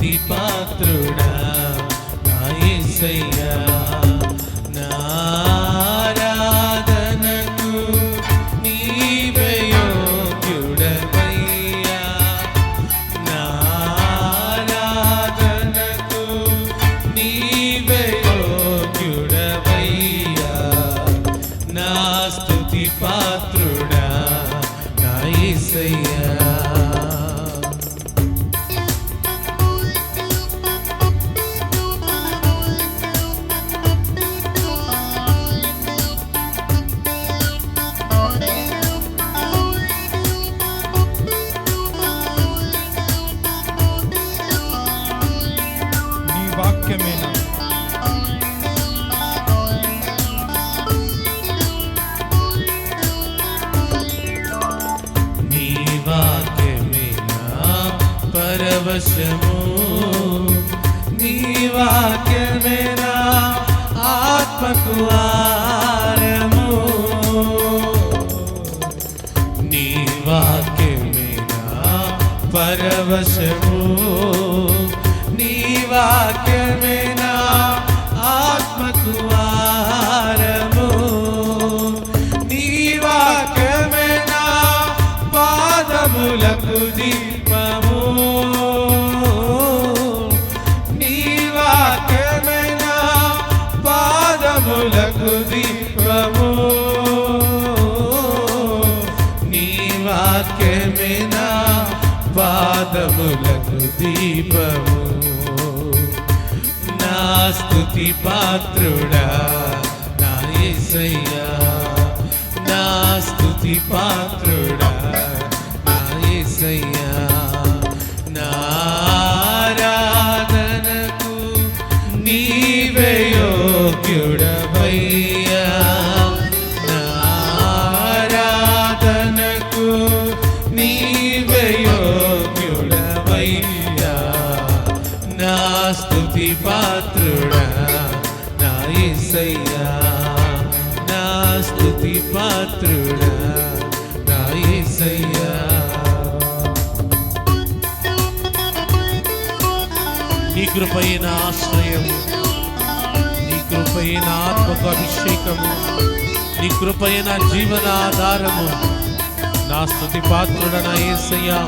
స్తుతి పాత్రుడా నా యేసయ్యా, నా ఆరాధనకు నీవే యోగ్యుడవయ్యా, నా ఆరాధనకు నీవే యోగ్యుడవయ్యా, నా స్తుతి పాత్రుడా నా యేసయ్యా. పరవశము నీ వాక్యమే నా ఆత్మకు ఆహారము, నీ వాక్యమే నా పరవశము, నీ వాక్యమే నా ఆత్మకు ఆహారము, నీ వాక్యమే నా పాదములకు దీపము, నీ వాక్యమే నా పాదములకు దీపము, నీ వాక్యమే నా పాదములకు దీపము, నా స్తుతి పాత్రుడా నా యేసయ్యా, నా స్తుతి పాత్రుడా నా యేసయ్యా, నా ఆరాధనకు నీవే యోగ్యుడవయ్యా, నా ఆరాధనకు నీవే యోగ్యుడవయ్యా, నా స్తుతి పాత్రుడా నా యేసయ్యా, నా స్తుతి పాత్రుడా నా యేసయ్యా. నీ కృపైన ఆశ్రయము, నీ కృపైన ఆత్మకు అభిషేకము, నీ కృపైన జీవనాధారము, నా స్తుతి పాత్రుడ నా యేసయ్యా.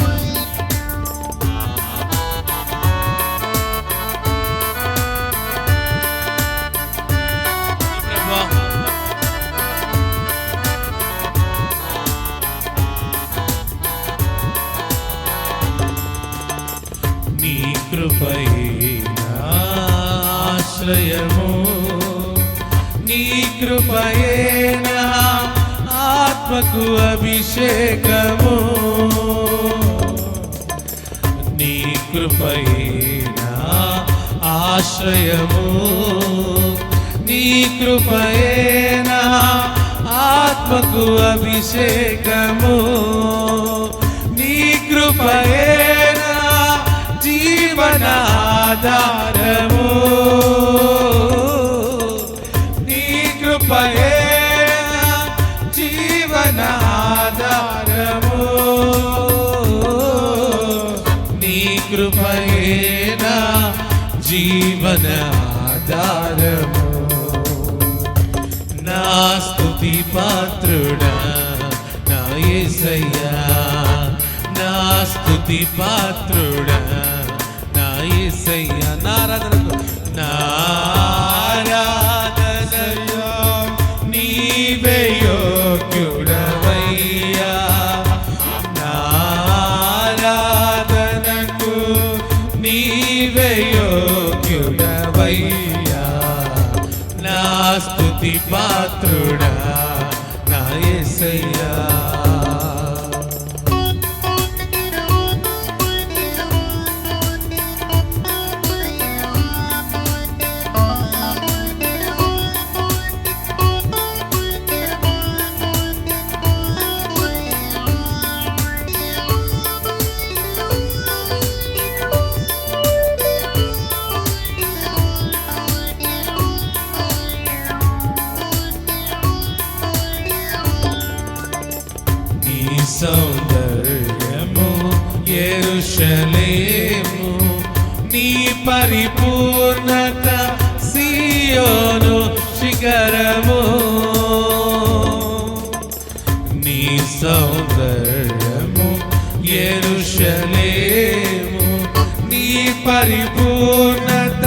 నీ కృపైన ఆశ్రయము, నీ కృపైన ఆత్మకు అభిషేకము, నీ కృపైన ఆశ్రయము, నీ కృపైన ఆత్మకు అభిషేకము, నీ కృపైన జీవనాధారము, నీ కృపైన జీవనాధారము, నీ కృపైన జీవనాధారము, నా స్తుతి పాత్రుడా నా యేసయ్యా, నా స్తుతి పాత్రుడా నా యేసయ్యా. నా ఆరాధనకు నా ఆరాధనలో నీవే యోగ్యుడవయ్యా, నా ఆరాధనకు నీవే యోగ్యుడవయ్యా, నా స్తుతి పాత్రుడా నా యేసయ్యా. సౌందర్యము యెరూషలేము, నీ పరిపూర్ణత సియోను శిఖరము, నీ సౌందర్యము యెరూషలేము, నీ పరిపూర్ణత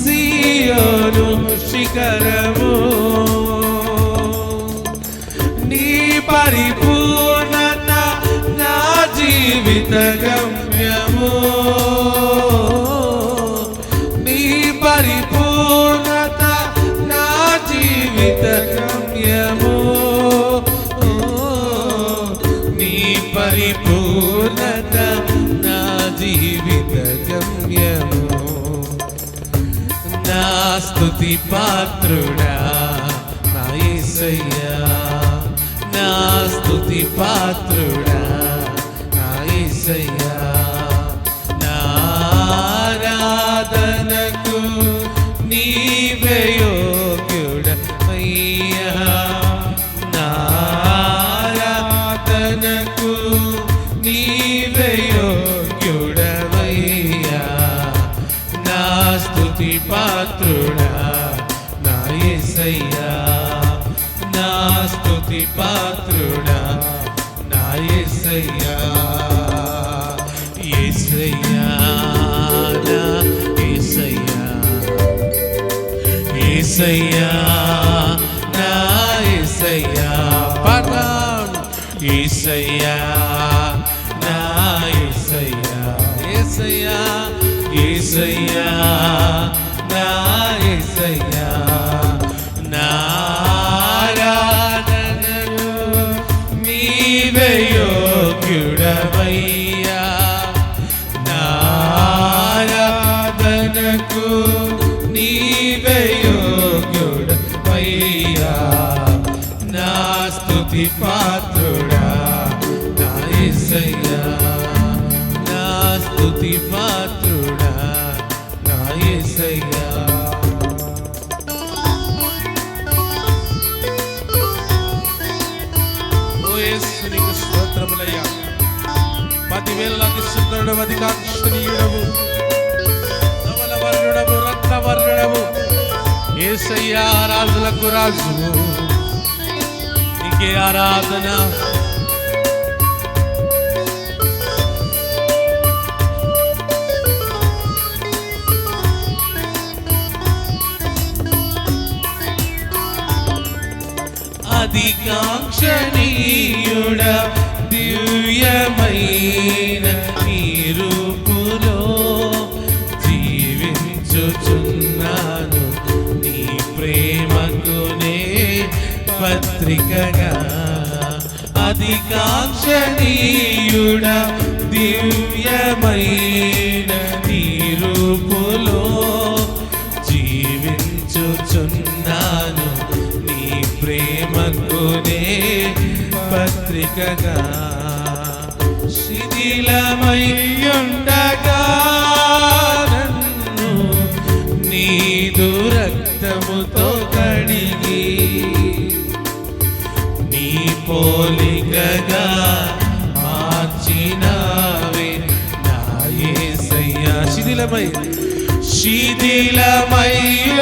సియోను శిఖరము, నీ పరిపూర్ణత నా జీవిత గమ్యము, నీ పరిపూర్ణత నా జీవిత గమ్యము, నీ పరిపూర్ణత నా జీవిత గమ్యము. నా స్తుతి పాత్రుడా నా యేసయ్యా, నా స్తుతి పాత్రుడా నా యేసయ్యా, నా ఆరాధనకు నీవే యోగ్యుడవయ్యా, నా ఆరాధనకు నీవే యోగ్యుడవయ్యా, నా స్తుతి పాత్రుడా నా యేసయ్యా, నా స్తుతి పాత్రుడా నా యేసయ్యా, యేసయ్యా నా యేసయ్యా, యేసయ్యా నా యేసయ్యా, పాడదాం. యేసయ్యా నా యేసయ్యా, యేసయ్యా, యేసయ్యా నా యేసయ్యా, నా ఆరాధనకు నీవే యోగ్యుడవయ్యా, నా ఆరాధనకు నీవే యోగ్యుడవయ్యా, నా స్తుతి పాత్రుడా నా యేసయ్యా, నా స్తుతి పాత్రుడా నా యేసయ్యా. ఓ యేసు నీకు స్తోత్రములయ్యా, 10,000 సుందరుడవు, అధికాక్షణీయుడవు, ధవలవర్ణుడవు, రత్నవర్ణుడవు, యేసయ్యా రాజులకు రాజు, నీకే ఆరాధన. అధికాక్షణీయుడ దివ్యమైన నీ రూపులో జీవించుచున్నాను, నీ ప్రేమకునే పత్రికగా. అధికాక్షణీయుడ దివ్యమైన నీ రూపులో జీవించుచున్నాను, నీ ప్రేమకునే పత్రికగా. శిథిలమై ఉండగా నన్ను నీదు రక్తముతో కడిగి, నీ పోలికగా మార్చినావే నా యేసయ్యా. శిథిలమై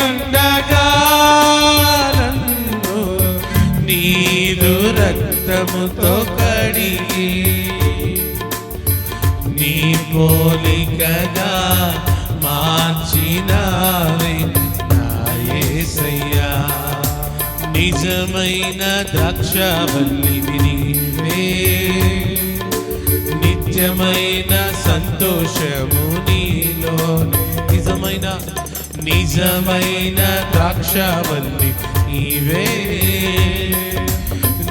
ఉండగా నన్ను నీదు రక్తముతో కడిగి, నీ పోలికగా మార్చినావే నా యేసయ్యా. నిజమైన ద్రాక్షవల్లివి నీవే, నిత్యమైన సంతోషము నీలో. నిజమైన ద్రాక్షవల్లి నీవే,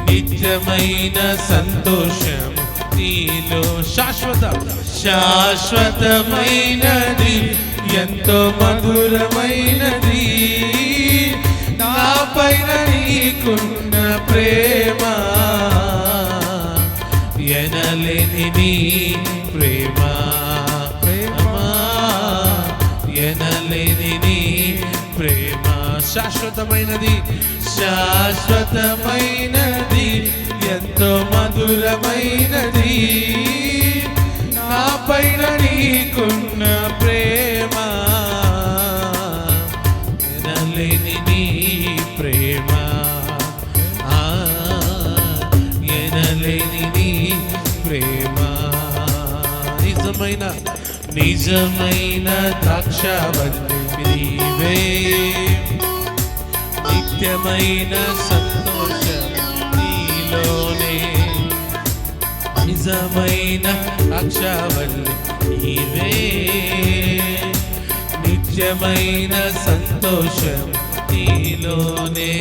నిత్యమైన సంతోషము నీలో. శాశ్వతమైనది, ఎంతో మధురమైనది, నా పైన నీకున్న ప్రేమ, ఎనలేని నీ ప్రేమ, ఎనలేని నీ ప్రేమ. శాశ్వతమైనది, శాశ్వతమైనది, ఎంతో మధురమైనది, నా పైన నీకున్న ప్రేమ. నిజమైన ద్రాక్షవల్లి నీవే, నిత్యమైన సంతోషం నీలోనే. నిజమైన ద్రాక్షవల్లి నీవే, నిత్యమైన సంతోషం నీలోనే.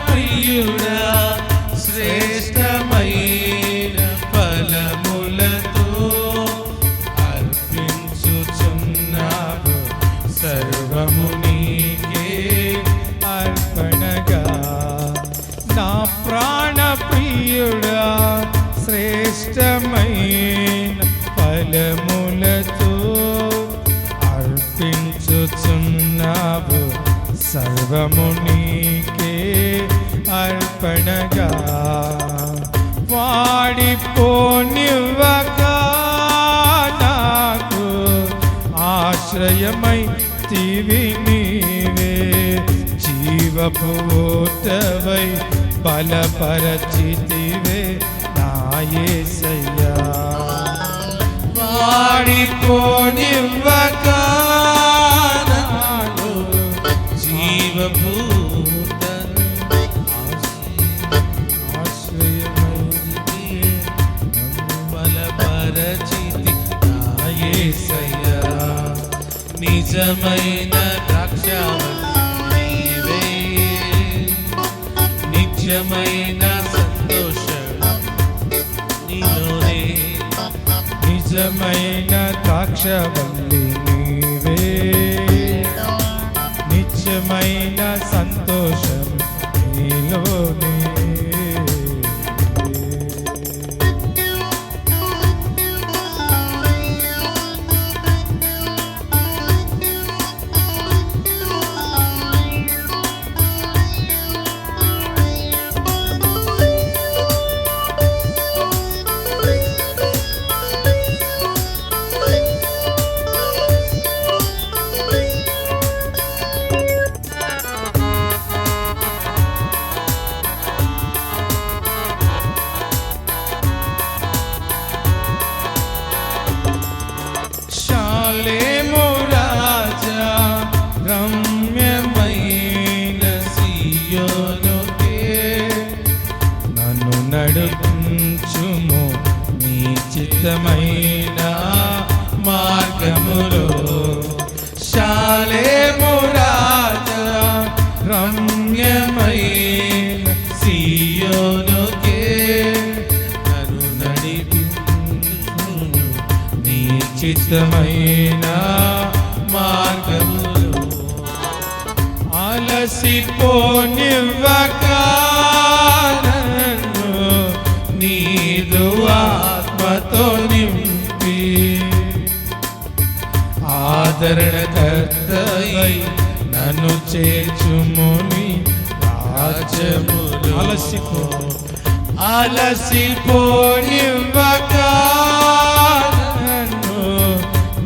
ప్రియుడా శ్రేష్టమైన ఫలములతో అర్పించుచున్నావు, సర్వము నీకే అర్పణగా. నా ప్రాణ ప్రియుడా శ్రేష్టమైన ఫలములతో అర్పించుచున్నావు, సర్వము నీకే అర్పణగా. వాడిపోనివ్వక నాకు ఆశ్రయమై తివి నీవే, జీవపు ఊటవై బలపరచితివే నా యేసయ్యా. వాడిపోనివ్వక జీవభూత బలపరచితి నా యేసయ్యా. నిజమైన ద్రాక్షవల్లి నీవే, నిత్యమైన సంతోషం నీలోనే. నిజమైన ద్రాక్షవల్లి నీవే, నిత్యమైన సంతోషం నీలోనే. శాలేము రాజా రమ్యమైన సీయోనుకే నన్ను నడుపుచుము నీ చిత్తమైన మార్గములో. శాలేము రాజా రమ్యమైన సీయోనుకే నన్ను నడిపించును నీ చిత్తమైన మార్గములో. అలసిపోనివ్వక నన్ను నీదు ఆత్మతో నింపి, ఆదరణకర్తవై నన్ను చేర్చుముని రాజ్యములో. అలసిపోనివ్వక నన్ను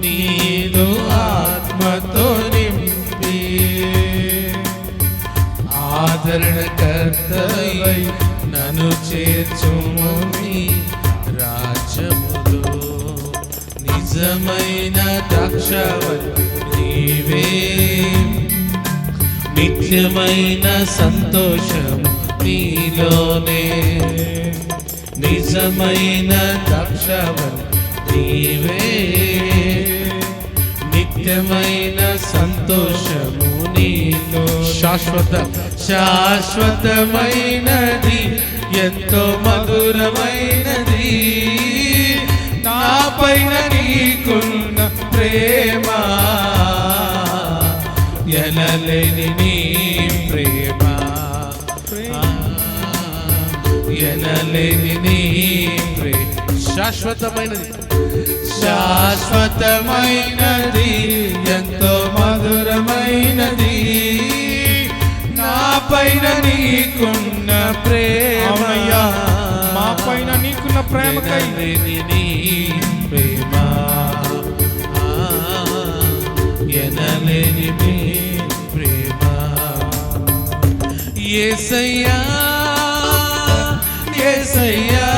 నీదు ఆత్మతో నింపి, ఆదరణకర్తవై నన్ను చేర్చుముని రాజ్యములో. నిజమైన ద్రాక్షవల్లి నీవే, నిత్యమైన సంతోషం నీలోనే. నిజమైన ద్రాక్షవల్లి నీవే, నిత్యమైన సంతోషము నీలో. శాశ్వతమైనది ఎంతో మధురమైనది నా పైన నీకున్న ప్రేమ, ఎనలేని నీ ప్రేమ, ఎనలేని నీ ప్రేమ. శాశ్వతమైనది శాశ్వతమైనది ఎంతో మధురమైనది నా పైన నీకున్న ప్రేమయ్యా మా పైన నీకున్న ప్రేమకై నీ ప్రేమ ఎనలేని నీ ప్రేమ యేసయ్యా యేసయ్యా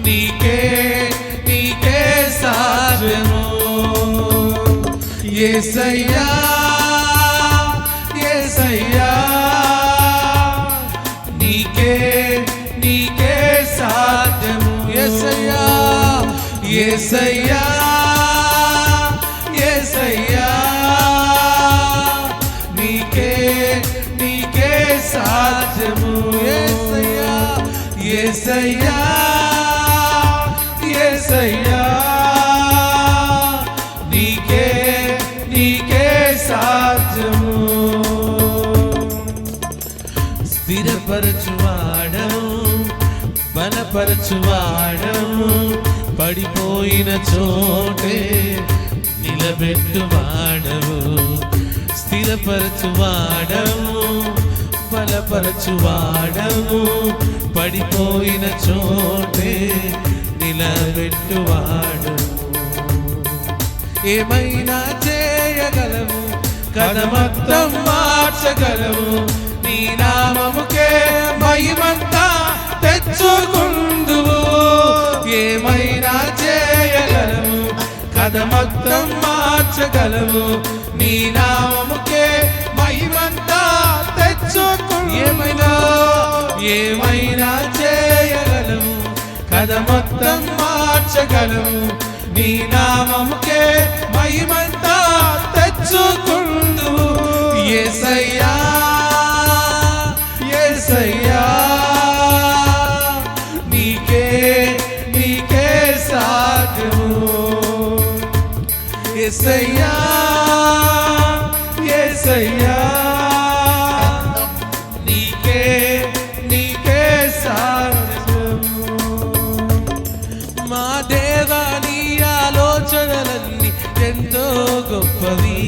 నీకే నీకే సాధ్యము యేసయ్యా యేసయ్యా నీకే నీకే సాధ్యము యేసయ్యా యేసయ్యా యేసయ్యా నీకే నీకే సాధ్యము యేసయ్యా యేసయ్యా యేసయ్యా నీకే నీకే సాధ్యము స్థిరపరచువాడము బలపరచువాడము పడిపోయిన చోటే నిలబెట్టువాడవు స్థిరపరచువాడము బలపరచువాడము పడిపోయిన చోటే నిలబెట్టువాడు ఏమైనా చేయగలవు కథ మొత్తం మార్చగలవు నీ నామముకే మహిమంతా తెచ్చుకుందువు ఏమైనా చేయగలవు కథ మొత్తం మార్చగలవు నీ నామముకే మహిమంతా తెచ్చుకుందు ఏమైనా చేయగలవు కథ మొత్తం మార్చగలవు నీ నామముకే మహిమంతా తెచ్చుకుందువు యేసయ్యా యేసయ్యా నీకే నీకే సాధ్యము యేసయ్యా యేసయ్యా నీకే నీకే సాధ్యము మా దేవా నీ ఆలోచనలన్నీ ఎంతో గొప్పవి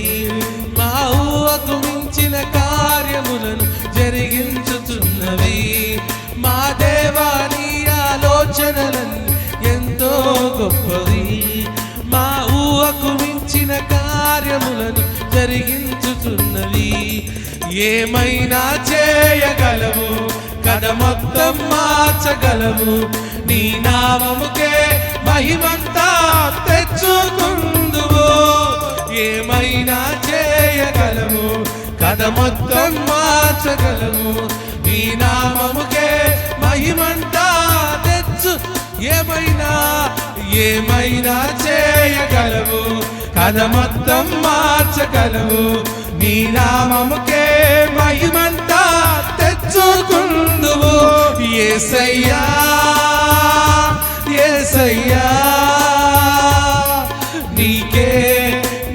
మా ఊహకు మించిన కార్యములను జరిగించుచున్నవి మా దేవా నీ ఆలోచనలన్నీ ఎంతో గొప్పవి మా ఊహకు మించిన కార్యములను జరిగించుచున్నవి ఏమైనా చేయగలవు కథ మొత్తం మార్చగలవు నీ నామముకే మహిమంతా తెచ్చుకుందువు ఏమైనా చేయగలవు కథ మొత్తం మార్చగలవు నీ నామముకే మహిమంతా తెచ్చు ఏమైనా ఏమైనా చేయగలవు కథ మొత్తం మార్చగలవు నీ నామముకే మహిమంతా తెచ్చుకుందువు యేసయ్యా యేసయ్యా నీకే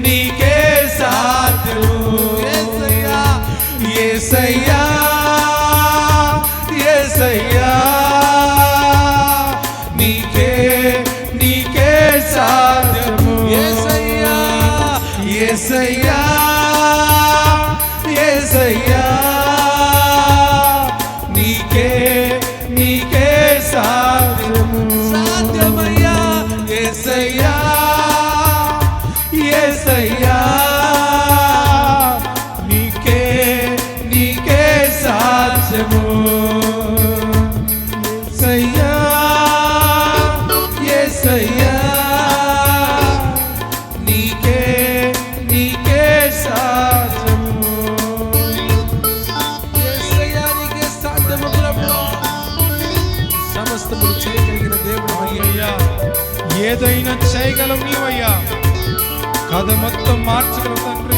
నీకే సాధ్యము యేసయ్యా యేసయ్యా యేసయ్యా నీకే నీకే సాధ్యము యేసయ్యా యేసయ్యా యేసయ్యా నీకే నీకే సాధ్యము సాధ్యమయ్యా యేసయ్యా యేసయ్యా నీకే నీకే సాధ్యము యేసయ్యా యేసయ్యా నీకే నీకే సాధ్యము యేసయ్యా నీకే సాధ్యము ప్రభువా సమస్తము చేయగలిగిన దేవుడు అయ్యా ఏదైనా చేయగలవు నీవయ్యా కథ మొత్తం మార్చగలవు తండ్రి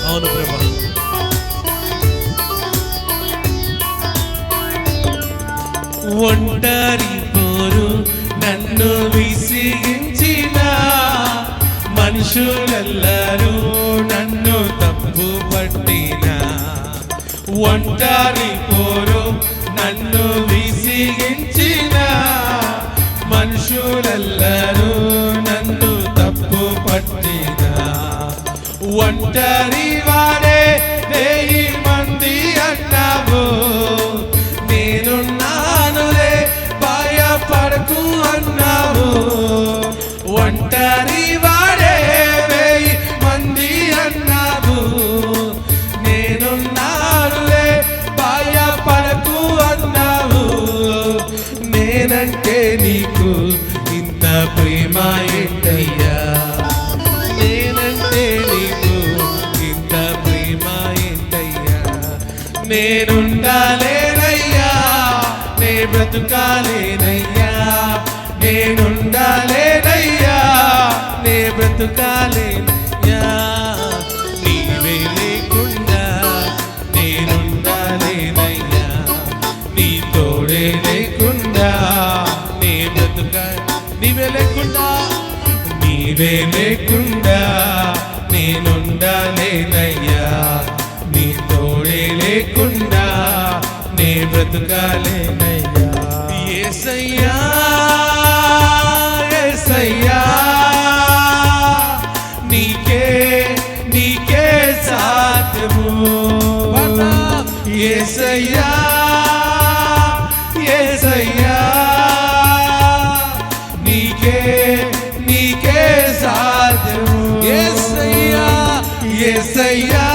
అవును ప్రభు ఒంటరి పోరు నన్ను విసిగించిన మనుషులెల్లరూ నన్ను తప్పు పట్టినా, ఒంటరి పోరు నన్ను విసిగించిన, మనుషులెల్లరూ నన్ను తప్పు పట్టినా, ఒంటరి వాడే 1000 మంది అన్నావు, నేనున్నానులే భయపడకు అన్నావు. ఒంటరి వాడే 1000 మంది అన్నావు, నేనున్నానులే భయపడకు అన్నావు. నేనంటే నీకు ఇంత ప్రేమ ఏంటయ్యా, నేనంటే నీకు ఇంత ప్రేమ ఏంటయ్యా. నేనుండాలేనయ్యా, నే బ్రతుకాలేనయ్యా, నేనుండాలేనయ్యా, నే బ్రతుకాలేనయ్యా. నీవే లేకుండా నేనుండాలేనయ్యా, నీ తోడే లేకుండా నే బ్రతుకా, నీవే లేకుండా, నీవే లేకుండా నేనుండాలేనయ్యా, నీ తోడే లేకుండా నే బ్రతుకాలేనయ్యా. యేసయ్యా యేసయ్యా, నీకే నీకే సాధ్యము. యేసయ్యా యేసయ్యా, నీకే నీకే సాధ్యము. యేసయ్యా యేసయ్యా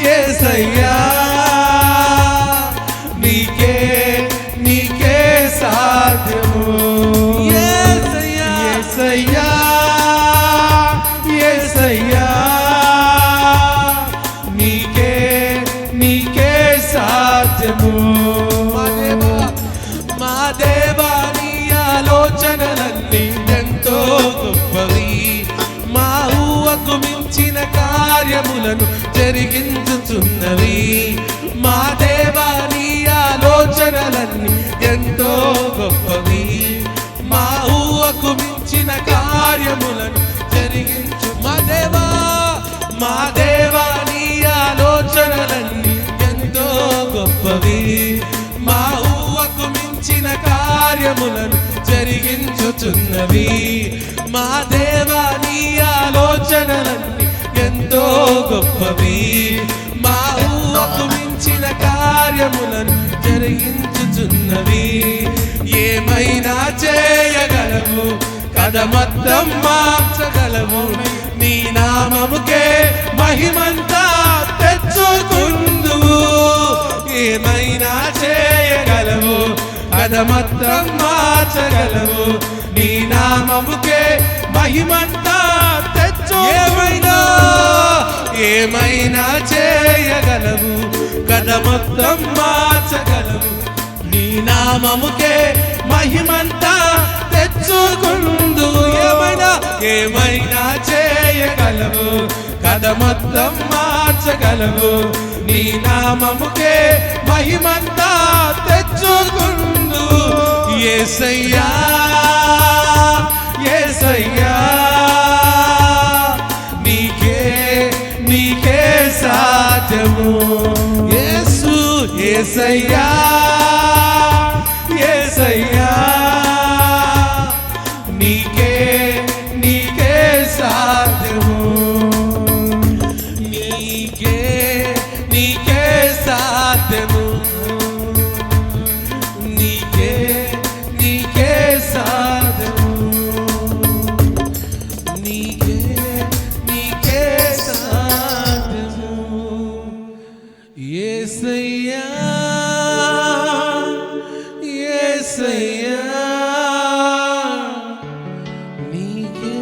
యేసయ్యా, నీకే నీకే సాధ్యము. యేసయ్యా యేసయ్యా యేసయ్యా, నీకే నీకే సాధ్యము. మా దేవా నీ ఆలోచనలన్నీ ఎంతో గొప్పవి, మా ఊహకు మించిన కార్యములను జరిగించుచున్నవి. మా దేవా నీ ఆలోచనలన్నీ ఎంతో గొప్పవి, మా ఊహకు మించిన కార్యములను జరిగించు. మా దేవా మా దేవా నీ ఆలోచనలన్నీ ఎంతో గొప్పవి, మా ఊహకు మించిన కార్యములను జరిగించుచున్నవి. మా దేవా నీ ఆలోచనలన్నీ ఎంతో గొప్పవి, మా ఊహకు మించిన కార్యములను జరిగించుచున్నవి. ఏమైనా చేయగలవు, కథ మొత్తం మార్చగలవు, నీ నామముకే మహిమంతా తెచ్చుకుందువు. ఏమైనా చేయగలవు, కథ మొత్తం మార్చగలవు, నీ నామముకే మహిమంతా తెచ్చు. ఏమైనా చేయగలవు, కథ మొత్తం మార్చగలవు, నీ నామముకే మహిమంతా తెచ్చుకుందు. ఏమైనా చేయగలవు, కథ మొత్తం మార్చగలవు, నీ నామముకే మహిమంతా తెచ్చుకుందు. యేసయ్యా యేసయ్యా, నీకే నీకే సాధ్యము. యేసు యేసయ్యా యేసయ్యా, నీకే నీకే సాధ్యము. నీకే నీకే సాధ్యము, నీకే నీకే సాధ్యము, నీకే నీకే సాధ్యము. యేసయ్యా యేసయ్యా, నీకే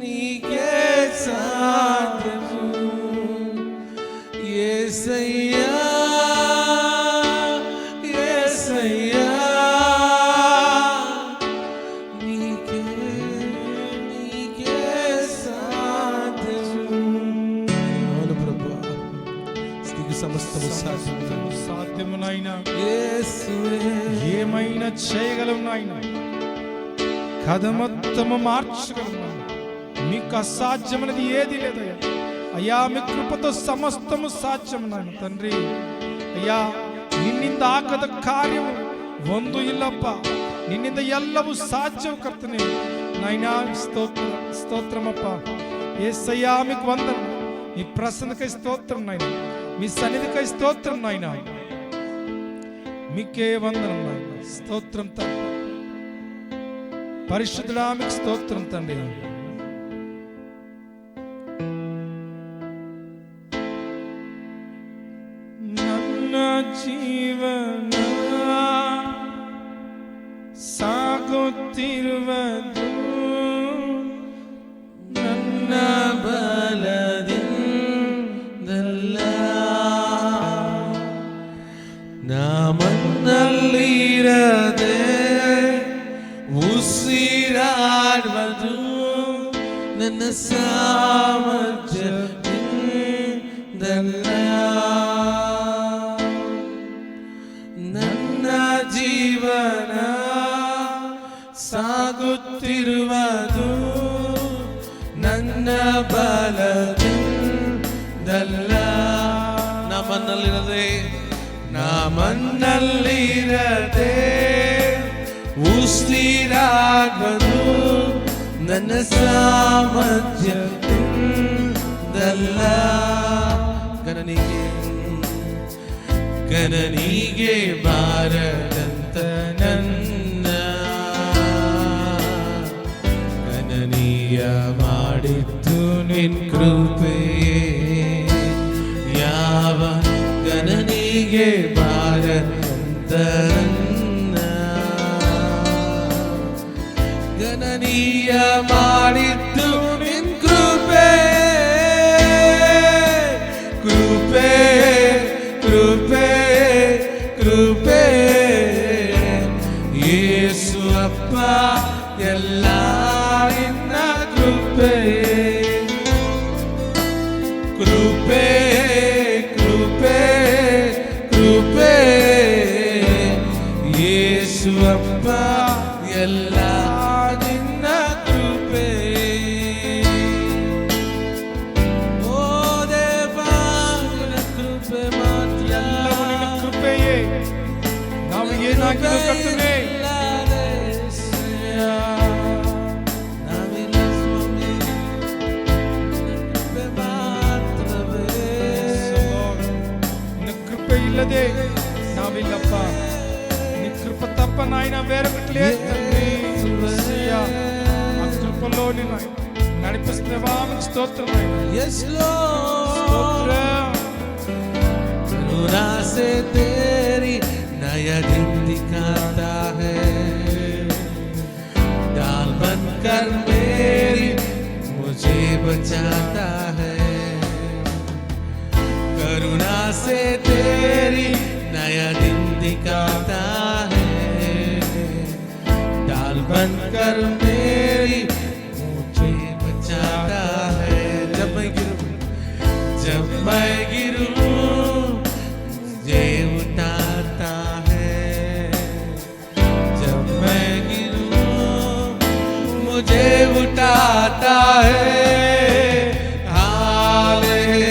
నీకే సాధ్యము. యేసయ్యా యేసయ్యా, నీకే నీకే సాధ్యము. అవును ప్రభువా, నీకు సమస్తము సాధ్యము. సాధ్యము నాయనా, యేసువే ఏమైనా చేయగలవు నాయనా. కథ మొత్తము మార్చగలను. మీకు అసాధ్యమైనది ఏది లేదయ్యా. అయ్యా మీ కృపతో సమస్తము సాధ్యం నాయన తండ్రి. ಅಯ್ಯ ನಿನ್ನಿಂದ ಆಗದ ಕಾರ್ಯವು ಒಂದು ಇಲ್ಲಪ್ಪ, ನಿನ್ನಿಂದ ಎಲ್ಲವೂ ಸಾಧ್ಯವು ಕರ್ತನೆ. నాయనా స్తోత్రమప్ప యేసయ్యా, మీకు వందనం. మీ ప్రసన్నకై స్తోత్రం నాయన, మీ సన్నిధికై స్తోత్రం నాయన, మీకే వందనం నాయన. స్తోత్రం తండ్రి, పరిశుద్ధుడా మీకు స్తోత్రం తండ్రి. ಜೀವನ ಸಾಗುತ್ತಿರುವುದು ನನ್ನ ಬಲದಿಂದಲ್ಲ, ನಾಮನ್ನಲ್ಲಿರದೆ ಉಸಿರಾಡುವುದು ನನ್ನ ಸಾಮರ್ಥ್ಯದಿಂದಲ್ಲ. ಜೀವನ ಸಾಗುತ್ತಿರುವುದು ನನ್ನ ಬಲದಿಂದಲ್ಲ, ನಾಮನ್ನಲ್ಲಿರದೆ ಉಸಿರಾಡುವುದು ನನ್ನ ಸಾಮರ್ಥ್ಯದಿಂದಲ್ಲ. ಗಣನಿಗೆ ಬಾರದಂತ ನನ್ನ ಗಣನೀಯ ಮಾಡಿದ್ದು ನಿನ್ ಕೃಪೆಯೇ. ಯಾವ ಗಣನಿಗೆ ಬಾರದಂತ ನನ್ನ ಗಣನೀಯ ಮಾಡಿದ್ದು ನಿನ್ ಕೃಪೆ ಕೃಪೆ ಯೇಸು ಅಪ್ಪ, ಎಲ್ಲ ನಿನ್ನ ಕೃಪೆ ಯೇಸು ಅಪ್ಪ, ಎಲ್ಲ ನಿನ್ನ ಕೃಪೆ. ಓ ದೇವಾ, ನಿನ್ನ ಕೃಪೆ ಎಲ್ಲವೂ ನಿನ್ನ ಕೃಪೆಯೇ. ನಾವು ಏನಾಗಿದ್ದು ಕರ್ತನೇ, ಇಲ್ಲದೆ ನಾವಿಲ್ಲಪ್ಪ. నీ కృప తప్ప నాయన వేరొకటి లేదు తండ్రి. ఆ కృపలో నిన్ను నడిపిస్తున్నావా, మీకు స్తోత్రం నాయన. करुणा से तेरी नया दिन दिखाता है, डाल बनकर मेरी मुझे बचाता है. करुणा से तेरी नया दिन दिखाता है, डाल बनकर मेरी मुझे बचाता है. जब मैं गिरूं मुझे उठाता है, जब मैं गिरूं मुझे उठाता है. Hallelujah.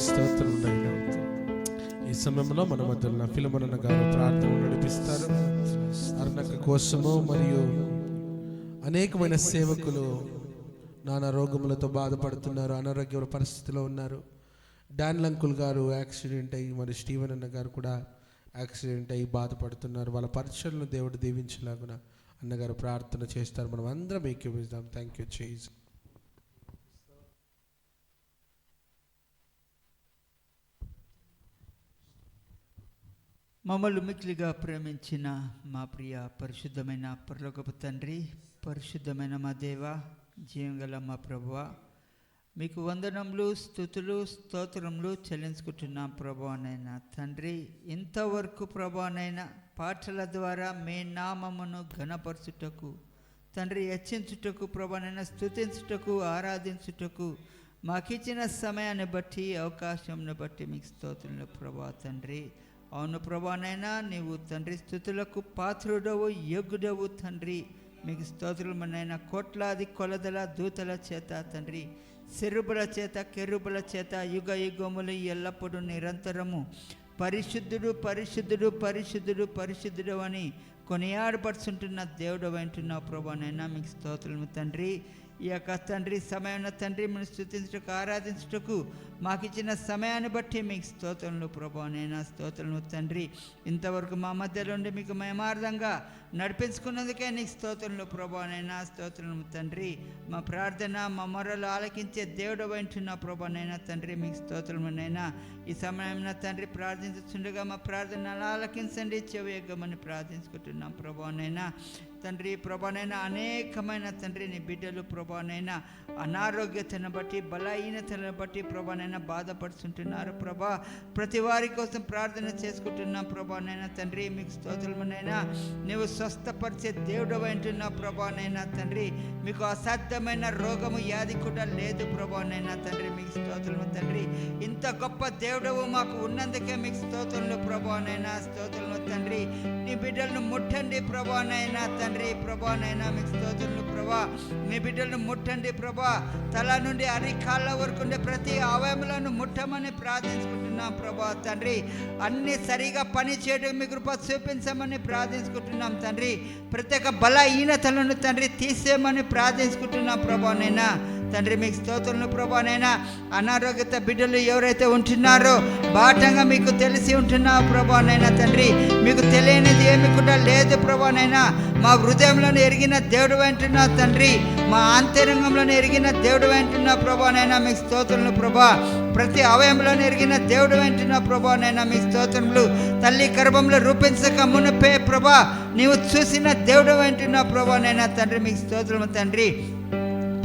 స్తోత్రం నాయనా. ఈ సమయంలో మన మధ్యలో ఫిలమోన గారు ప్రార్థన నడిపిస్తారు. అరుణక్క కోసము మరియు అనేకమైన సేవకులు నానా రోగములతో బాధపడుతున్నారు, అనారోగ్య పరిస్థితిలో ఉన్నారు. డాన్ అంకుల్ గారు యాక్సిడెంట్ అయ్యి, మరి స్టీవెన్ అన్న గారు కూడా యాక్సిడెంట్ అయ్యి బాధపడుతున్నారు. వాళ్ళ పరిచయలను దేవుడు దీవించలాగున అన్నగారు ప్రార్థన చేస్తారు. మనం అందరం ఏకీభవిస్తాం. Thank you Jesus. మమ్మల్ని మిక్కిలిగా ప్రేమించిన మా ప్రియ పరిశుద్ధమైన పరలోకపు తండ్రి, పరిశుద్ధమైన మా దేవ, జీవంగల మా ప్రభువా, మీకు వందనములు, స్తుతులు, స్తోత్రములు చెల్లించుకుంటున్నాం ప్రభువానైనా తండ్రి. ఇంతవరకు ప్రభువానైనా పాటల ద్వారా మీ నామమును ఘనపరచుటకు తండ్రి, హెచ్చించుటకు ప్రభువానైనా, స్తుతించుటకు, ఆరాధించుటకు మాకిచ్చిన సమయాన్ని బట్టి, అవకాశంను బట్టి మీకు స్తోత్రములు ప్రభువా తండ్రి. అవును ప్రభువానైనా, నీవు తండ్రి స్తుతులకు పాత్రుడవు, యోగ్యుడవు తండ్రి. మీకు స్తోత్రమునైనా కోట్లాది కొలదల దూతల చేత తండ్రి, సెరుబుల చేత, కెరుబుల చేత యుగ యుగములు ఎల్లప్పుడూ నిరంతరము పరిశుద్ధుడు, పరిశుద్ధుడు, పరిశుద్ధుడు, పరిశుద్ధుడు అని కొనియాడపడుచుంటున్న దేవుడు అంటున్నావు ప్రభువానైనా. మీకు స్తోత్రము తండ్రి. ఈ యొక్క తండ్రి సమయాన్ని తండ్రి మనం స్తుతించుటకు, ఆరాధించుటకు మాకిచ్చిన సమయాన్ని బట్టి మీకు స్తోత్రములు ప్రభువానైనా, స్తోత్రములు తండ్రి. ఇంతవరకు మా మధ్యలో ఉండి మీకు మహిమార్థంగా నడిపించుకున్నందుకే నీకు స్తోత్రములు ప్రభువానైనా, స్తోత్రములు తండ్రి. మా ప్రార్థన, మా మొరలు ఆలకించే దేవుడు అంటున్నా ప్రభువానైనా తండ్రి. మీకు స్తోత్రమునైనా ఈ సమయంలో తండ్రి ప్రార్థించుండగా మా ప్రార్థన ఆలకించండి, చెవియగ్గమని ప్రార్థించుకుంటున్నాం ప్రభువానైనా తండ్రి. ప్రభువానైనా అనేకమైన తండ్రి నీ బిడ్డలు ప్రభువానైనా అనారోగ్యతను బట్టి, బలహీనతను బట్టి ప్రభువానైనా బాధపడుతుంటున్నారు ప్రభా. ప్రతి వారి కోసం ప్రార్థన చేసుకుంటున్నాం ప్రభువానైనా తండ్రి. మీకు స్తోత్రమునైనా, నీవు స్వస్థపరిచే దేవుడు అంటున్నావు ప్రభువానైనా తండ్రి. మీకు అసాధ్యమైన రోగము, వ్యాధి కూడా లేదు ప్రభువానైనా తండ్రి. మీకు స్తోత్రము తండ్రి. ఇంత గొప్ప దేవుడవు మాకు ఉన్నందుకే మీకు స్తోత్రములు ప్రభువానైనా, స్తోత్రములు తండ్రి. నీ బిడ్డలను ముట్టండి ప్రభువానైనా తండ్రి. ప్రభువానైనా మీకు స్తోత్రములు ప్రభా. నీ బిడ్డలను ముట్టండి ప్రభా. తల నుండి అరికాళ్ళ వరకు ఉండే ప్రతి అవయములను ముట్టమని ప్రార్థించుకుంటున్నాం ప్రభా తండ్రి. అన్ని సరిగా పని చేయడం మీ కృప చూపించమని ప్రార్థించుకుంటున్నాం తండ్రి. ప్రత్యేక బలహీనతలను తండ్రి తీసేయమని ప్రార్థించుకుంటున్నాం ప్రభువానైనా తండ్రి. మీకు స్తోత్రములు ప్రభువానైనా. అనారోగ్యత బిడ్డలు ఎవరైతే ఉంటున్నారో బాటంగా మీకు తెలిసి ఉంటున్నావు ప్రభువానైనా తండ్రి. మీకు తెలియనిది ఏమి కూడా లేదు ప్రభువానైనా. మా హృదయంలో ఎరిగిన దేవుడు అంటున్నావు తండ్రి. మా ఆంతరంగంలో ఎరిగిన దేవుడు అంటున్నావు ప్రభువానైనా. మీకు స్తోత్రములు ప్రభా. ప్రతి అవయంలో ఎరిగిన దేవుడు అంటున్నావు ప్రభువానైనా. మీ స్తోత్రములు. తల్లి గర్భంలో రూపించక మునిపే ప్రభా నీవు చూసిన దేవుడు అంటున్నావు ప్రభువానైనా తండ్రి. మీకు స్తోత్రము తండ్రి.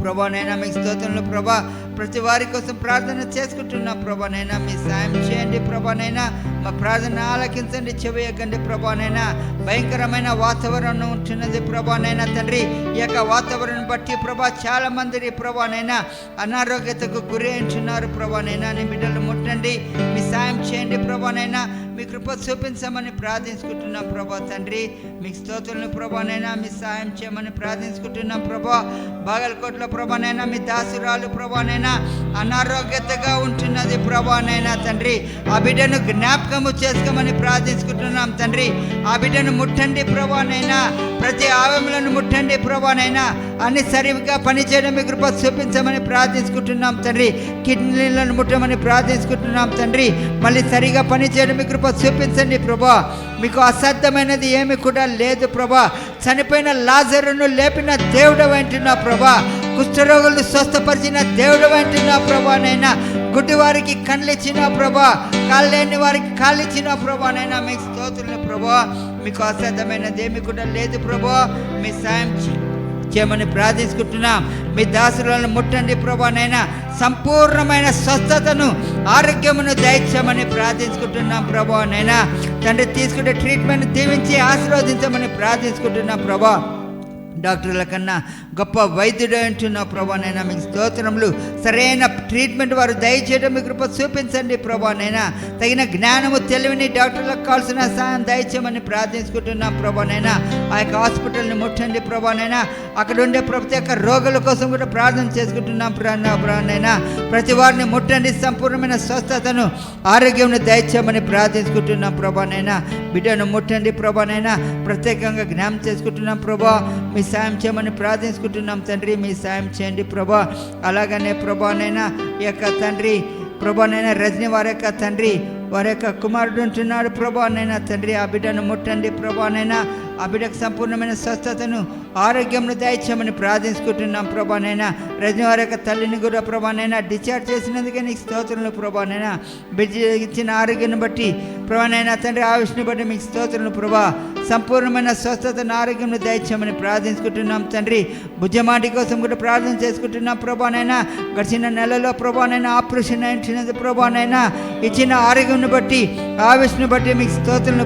ప్రభువానైనా మీకు స్తోత్రములు ప్రభా. ప్రతి వారి కోసం ప్రార్థన చేసుకుంటున్నా ప్రభువానైనా. మీ సాయం చేయండి ప్రభువానైనా. మా ప్రార్థన ఆలకించండి, చెవియకండి ప్రభువానైనా. భయంకరమైన వాతావరణం ఉంటున్నది ప్రభువానైనా తండ్రి. ఈ యొక్క వాతావరణం బట్టి ప్రభా చాలా మంది ప్రభువానైనా అనారోగ్యతకు గురి అంటున్నారు ప్రభువానైనా. నీ బిడ్డలు ముట్టండి, మీ సాయం చేయండి ప్రభువానైనా. మీ కృప చూపించమని ప్రార్థించుకుంటున్నాం ప్రభా తండ్రి. మీకు స్తోత్రములు ప్రభువానైనా. మీ సాయం చేయమని ప్రార్థించుకుంటున్నాం ప్రభా. బాగలకోటలో ప్రభువానైనా మీ దాసురాలు ప్రభువానైనా అనారోగ్యతగా ఉంటున్నది ప్రభువానైనా తండ్రి. ఆ బిడ్డను జ్ఞాపకము చేసుకోమని ప్రార్థించుకుంటున్నాం తండ్రి. ఆ బిడ్డను ముట్టండి ప్రభువానైనా. ప్రతి అవయములను ముట్టండి ప్రభువానైనా. అన్ని సరిగ్గా పనిచేయడం మీ కృప చూపించమని ప్రార్థించుకుంటున్నాం తండ్రి. కిడ్నీలను ముట్టమని ప్రార్థించుకుంటున్నాం తండ్రి. మళ్ళీ సరిగా పనిచేయడం మీ కృప చూపించండి ప్రభా. మీకు అసాధ్యమైనది ఏమి కూడా లేదు ప్రభా. చనిపోయిన లాజరును లేపిన దేవుడు అంటున్నా ప్రభా. కుష్ఠరోగులను స్వస్థపరిచిన దేవుడు అంటున్నా ప్రభానైనా. గుడ్డి వారికి కళ్ళు ఇచ్చిన ప్రభా, కాళ్ళు లేని వారికి కాళ్ళు ఇచ్చిన ప్రభానైనా. మీకు స్తోత్రులు ప్రభా. మీకు అసాధ్యమైనది ఏమి కూడా లేదు ప్రభా. మీ సాయం చేయమని ప్రార్థించుకుంటున్నాం. మీ దాసులను ముట్టండి ప్రభానైనా. సంపూర్ణమైన స్వస్థతను, ఆరోగ్యమును దయచేయమని ప్రార్థించుకుంటున్నాం ప్రభానైనా తండ్రి. తీసుకుంటే ట్రీట్మెంట్ దీవించి ఆశీర్వదించమని ప్రార్థించుకుంటున్నాం ప్రభా. డాక్టర్ల కన్నా గొప్ప వైద్యుడు అంటున్న ప్రభానైనా. మీకు స్తోత్రములు. సరైన ట్రీట్మెంట్ వారు దయచేయడం మీ కృప చూపించండి ప్రభా నైనా. తగిన జ్ఞానము తెలివిని డాక్టర్లకు కావాల్సిన సాయం దయచేయమని ప్రార్థించుకుంటున్నాం ప్రభా నైనా. ఆ యొక్క హాస్పిటల్ని ముట్టండి ప్రభా నైనా. అక్కడ ఉండే ప్రతి ఒక్క రోగుల కోసం కూడా ప్రార్థన చేసుకుంటున్నాం ప్రభా నైనా. ప్రతి వారిని ముట్టండి, సంపూర్ణమైన స్వస్థతను ఆరోగ్యం దయచేయమని ప్రార్థించుకుంటున్నాం ప్రభా నైనా. బిడ్డను ముట్టండి ప్రభా నైనా. ప్రత్యేకంగా జ్ఞానం చేసుకుంటున్నాం ప్రభా. మీ సాయం చేయమని ప్రార్థించుకుంటున్నాం తండ్రి. మీ సాయం చేయండి ప్రభా. అలాగనే ప్రభానైనా ఈ యొక్క తండ్రి ప్రభానైనా రజని వారి యొక్క తండ్రి వారి యొక్క కుమారుడు ఉంటున్నాడు ప్రభానైనా తండ్రి. ఆ బిడ్డను ముట్టండి ప్రభానైనా. ఆ బిడ్డకు సంపూర్ణమైన స్వస్థతను ఆరోగ్యంను దయచేయమని ప్రార్థించుకుంటున్నాం ప్రభానైనా. రజని వారి యొక్క తల్లిని కూడా ప్రభానైనా డిశ్చార్జ్ చేసినందుకే నీకు స్తోత్రములు ప్రభానైనా. బిడ్డ ఇచ్చిన ఆరోగ్యాన్ని బట్టి ప్రభానైనా తండ్రి ఆవిష్ని బట్టి మీకు స్తోత్రములు ప్రభా. సంపూర్ణమైన స్వస్థతను ఆరోగ్యంను దయచేయమని ప్రార్థించుకుంటున్నాం తండ్రి. భుజమాటి కోసం కూడా ప్రార్థన చేసుకుంటున్నాం ప్రభానైనా. గడిచిన నెలలో ప్రభానైనా ఆపరేషన్ అయినది ప్రభానైనా. ఇచ్చిన ఆరోగ్యంను బట్టి ఆవిష్ను బట్టి మీకు స్తోత్రములు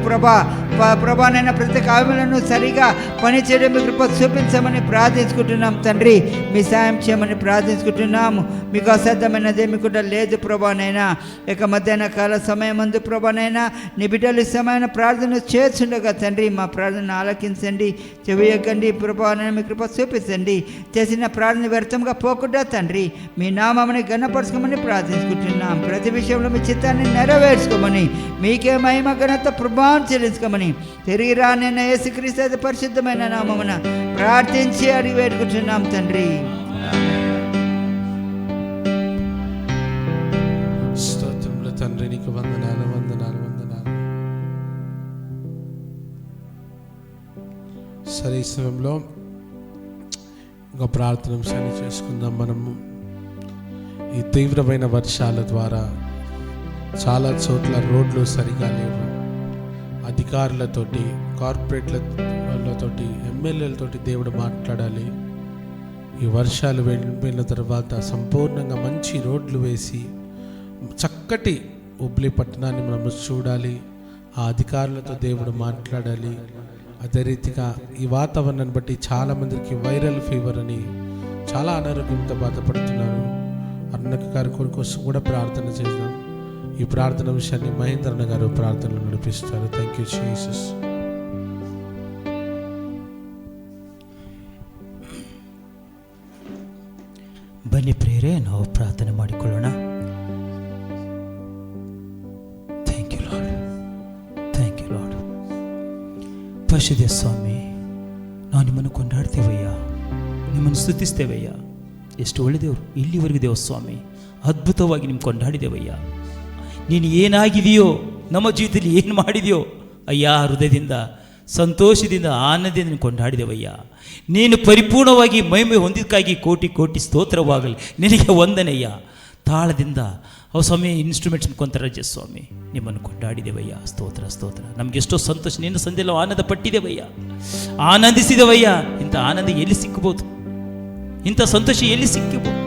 ప్రభానైనా. ప్రతి ఆవిలను సరిగా పనిచేయడం మీ కృప చూపించమని ప్రార్థించుకుంటున్నాం తండ్రి. మీ సాయం చేయమని ప్రార్థించుకుంటున్నాము. మీకు అసాధ్యమైనదేమి కూడా లేదు ప్రభానైనా. ఇక మధ్యాహ్న కాల సమయం ముందు ప్రభానైనా నీ బిడ్డలు సమయమైన ప్రార్థన చేస్తుండగా తండ్రి మా ప్రార్థన ఆలకించండి, చెవియకండి ప్రభానైనా. మీ కృప చూపించండి. చేసిన ప్రార్థన వ్యర్థంగా పోకుండా తండ్రి మీ నామముని ఘనపరచుకోమని ప్రార్థించుకుంటున్నాం. ప్రతి విషయంలో మీ చిత్తాన్ని నెరవేర్చుకోమని, మీకే మహిమ ఘనత ప్రభావం చెల్లించుకోమని తిరిగి రానైనా యేసుక్రీస్తు పరిశుద్ధమైన నామమున ప్రార్థించి అడిగి వేడుకుంటున్నాం తండ్రి. స్తోత్రములు తండ్రి, నీకు వందనాలు వందనాలు వందనాలు. సరే, ఈ సమయంలో ఒక ప్రార్థన అంశాన్ని చేసుకుందాం. మనము ఈ తీవ్రమైన వర్షాల ద్వారా చాలా చోట్ల రోడ్లు సరిగా లేవు. అధికారులతోటి, కార్పొరేట్లతోటి, ఎమ్మెల్యేలతోటి దేవుడు మాట్లాడాలి. ఈ వర్షాలు వెళ్ళిన తర్వాత సంపూర్ణంగా మంచి రోడ్లు వేసి చక్కటి హుబ్లీ పట్టణాన్ని మనం చూడాలి. ఆ అధికారులతో దేవుడు మాట్లాడాలి. అదే రీతిగా ఈ వాతావరణాన్ని బట్టి చాలామందికి వైరల్ ఫీవర్ అని చాలా అనారోగ్యంతో బాధపడుతున్నారు. అన్నక గారి కోసం కూడా ప్రార్థన చేద్దాం. ఈ ప్రార్థన విషయాన్ని మహేంద్రన్న గారు ప్రార్థనలు నడిపిస్తారు. Thank you Jesus. ಬನ್ನಿ ಪ್ರಿಯರೇ, ನಾವು ಪ್ರಾರ್ಥನೆ ಮಾಡಿಕೊಳ್ಳೋಣ. Thank you Lord, thank you Lord. ಪರಿಶುದ್ಧ ಸ್ವಾಮಿ, ನಾವು ನಿಮ್ಮನ್ನು ಕೊಂಡಾಡ್ತೇವಯ್ಯ, ನಿಮ್ಮನ್ನು ಸ್ತುತಿಸ್ತೇವಯ್ಯ. ಎಷ್ಟು ಒಳ್ಳೆ ದೇವರು, ಇಲ್ಲಿವರೆಗೂ ದೇವ ಸ್ವಾಮಿ, ಅದ್ಭುತವಾಗಿ ನಿಮ್ಮ ಕೊಂಡಾಡಿದೇವಯ್ಯ. ನೀನು ಏನಾಗಿದೆಯೋ, ನಮ್ಮ ಜೀವಿತದಲ್ಲಿ ಏನು ಮಾಡಿದೆಯೋ ಅಯ್ಯ, ಹೃದಯದಿಂದ ಸಂತೋಷದಿಂದ ಆನಂದದಿಂದ ಕೊಂಡಾಡಿದೆವಯ್ಯ. ನೀನು ಪರಿಪೂರ್ಣವಾಗಿ ಮಹಿಮೆ ಹೊಂದಿದ್ದಕ್ಕಾಗಿ ಕೋಟಿ ಕೋಟಿ ಸ್ತೋತ್ರವಾಗಲಿ. ನಿನಗೆ ವಂದನೆಯ್ಯ. ತಾಳದಿಂದ ಅವು ಸ್ವಾಮಿ ಇನ್ಸ್ಟ್ರೂಮೆಂಟ್ಸ್ ಕೊಂತರಜ ಸ್ವಾಮಿ, ನಿಮ್ಮನ್ನು ಕೊಂಡಾಡಿದೆವಯ್ಯ. ಸ್ತೋತ್ರ ಸ್ತೋತ್ರ. ನಮಗೆಷ್ಟೋ ಸಂತೋಷ, ನಿನ್ನ ಸಂದೆಲ್ಲ ಆನಂದ ಪಟ್ಟಿದೆವಯ್ಯ, ಆನಂದಿಸಿದವಯ್ಯ. ಇಂಥ ಆನಂದ ಎಲ್ಲಿ ಸಿಕ್ಕಬಹುದು? ಇಂಥ ಸಂತೋಷ ಎಲ್ಲಿ ಸಿಕ್ಕಬಹುದು?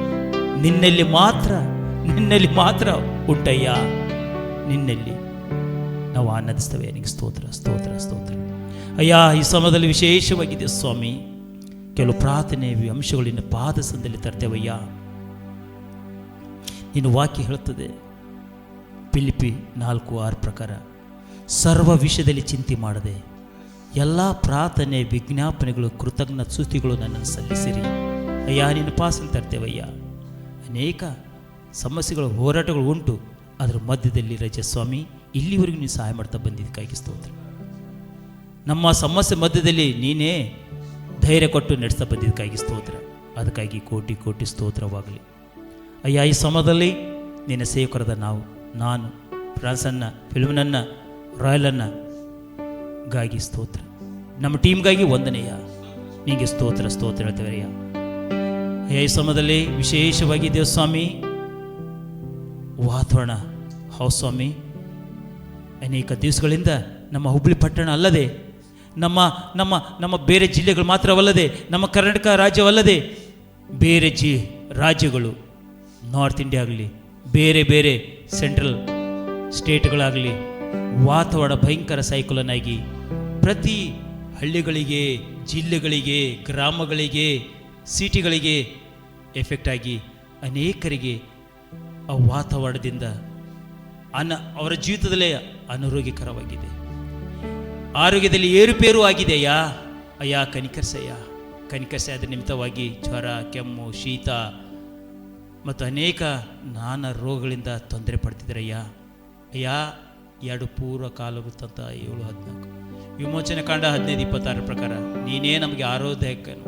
ನಿನ್ನಲ್ಲಿ ಮಾತ್ರ ಉಂಟಯ್ಯ. ನಿನ್ನಲ್ಲಿ ನಾವು ಆನಂದಿಸ್ತೇವೆ. ನಿನಗೆ ಸ್ತೋತ್ರ ಸ್ತೋತ್ರ ಸ್ತೋತ್ರ ಅಯ್ಯ. ಈ ಸಮಯದಲ್ಲಿ ವಿಶೇಷವಾಗಿದೆ ಸ್ವಾಮಿ, ಕೆಲವು ಪ್ರಾರ್ಥನೆ ಅಂಶಗಳಿಂದ ಪಾದ ಸಂದಲ್ಲಿ ತರ್ತೇವಯ್ಯ. ನಿನ್ನ ವಾಕ್ಯ ಹೇಳುತ್ತದೆ ಫಿಲಿಪ್ಪಿ 4:6 ಪ್ರಕಾರ, ಸರ್ವ ವಿಷಯದಲ್ಲಿ ಚಿಂತೆ ಮಾಡದೆ ಎಲ್ಲ ಪ್ರಾರ್ಥನೆ ವಿಜ್ಞಾಪನೆಗಳು ಕೃತಜ್ಞ ಸ್ತುತಿಗಳು ನನ್ನನ್ನು ಸಲ್ಲಿಸಿರಿ. ಅಯ್ಯ, ನಿನ್ನ ಪಾಸಲ್ಲಿ ತರ್ತೇವಯ್ಯ. ಅನೇಕ ಸಮಸ್ಯೆಗಳು, ಹೋರಾಟಗಳು ಉಂಟು. ಅದರ ಮಧ್ಯದಲ್ಲಿ ರಜಸ್ವಾಮಿ ಇಲ್ಲಿವರೆಗೂ ನೀನು ಸಹಾಯ ಮಾಡ್ತಾ ಬಂದಿದ್ದಕ್ಕಾಗಿ ಸ್ತೋತ್ರ. ನಮ್ಮ ಸಮಸ್ಯೆ ಮಧ್ಯದಲ್ಲಿ ನೀನೇ ಧೈರ್ಯ ಕೊಟ್ಟು ನಡೆಸ್ತಾ ಬಂದಿದ್ದಕ್ಕಾಗಿ ಸ್ತೋತ್ರ. ಅದಕ್ಕಾಗಿ ಕೋಟಿ ಕೋಟಿ ಸ್ತೋತ್ರವಾಗಲಿ ಅಯ್ಯ. ಈ ಸಮಯದಲ್ಲಿ ನಿನ್ನ ಸೇವಕರಾದ ನಾನು ಫ್ರಾನ್ಸನ್ನ, ಫಿಲ್ಮನನ್ನ, ರಾಯಲನ್ನ ಗಾಗಿ ಸ್ತೋತ್ರ. ನಮ್ಮ ಟೀಮ್ಗಾಗಿ ವಂದನೆಯ. ನಿನಗೆ ಸ್ತೋತ್ರ ಸ್ತೋತ್ರ ಹೇಳ್ತೇವಯ್ಯ. ಅಯ್ಯ, ಈ ಸಮಯದಲ್ಲಿ ವಿಶೇಷವಾಗಿ ದೇವಸ್ವಾಮಿ ವಾತಾವರಣ ಹೌದು ಸ್ವಾಮಿ, ಅನೇಕ ದಿವಸಗಳಿಂದ ನಮ್ಮ ಹುಬ್ಬಳ್ಳಿ ಪಟ್ಟಣ ಅಲ್ಲದೆ ನಮ್ಮ ಬೇರೆ ಜಿಲ್ಲೆಗಳು ಮಾತ್ರವಲ್ಲದೆ, ನಮ್ಮ ಕರ್ನಾಟಕ ರಾಜ್ಯವಲ್ಲದೆ ಬೇರೆ ರಾಜ್ಯಗಳು, ನಾರ್ತ್ ಇಂಡಿಯಾ ಆಗಲಿ, ಬೇರೆ ಬೇರೆ ಸೆಂಟ್ರಲ್ ಸ್ಟೇಟ್ಗಳಾಗಲಿ, ವಾತಾವರಣ ಭಯಂಕರ ಸೈಕ್ಲೋನ್ ಆಗಿ ಪ್ರತಿ ಹಳ್ಳಿಗಳಿಗೆ, ಜಿಲ್ಲೆಗಳಿಗೆ, ಗ್ರಾಮಗಳಿಗೆ, ಸಿಟಿಗಳಿಗೆ ಎಫೆಕ್ಟ್ ಆಗಿ ಅನೇಕರಿಗೆ ಆ ವಾತಾವರಣದಿಂದ ಅವರ ಜೀವಿತದಲ್ಲೇ ಅನಾರೋಗ್ಯಕರವಾಗಿದೆ, ಆರೋಗ್ಯದಲ್ಲಿ ಏರುಪೇರು ಆಗಿದೆಯಾ? ಅಯ್ಯ ಕನಿಕರಿಸಯ್ಯ, ಕನಿಕರಿಸಿ. ಅದರ ನಿಮಿತ್ತವಾಗಿ ಜ್ವರ, ಕೆಮ್ಮು, ಶೀತ ಮತ್ತು ಅನೇಕ ನಾನಾ ರೋಗಗಳಿಂದ ತೊಂದರೆ ಪಡ್ತಿದ್ದೀರಯ್ಯ. ಅಯ್ಯ 2 ಪೂರ್ವ ಕಾಲ ವೃತ್ತಾಂತ 7:14 ವಿಮೋಚನೆ ಕಾಂಡ 15:26 ಪ್ರಕಾರ ನೀನೇ ನಮಗೆ ಆರೋಗ್ಯಕನು,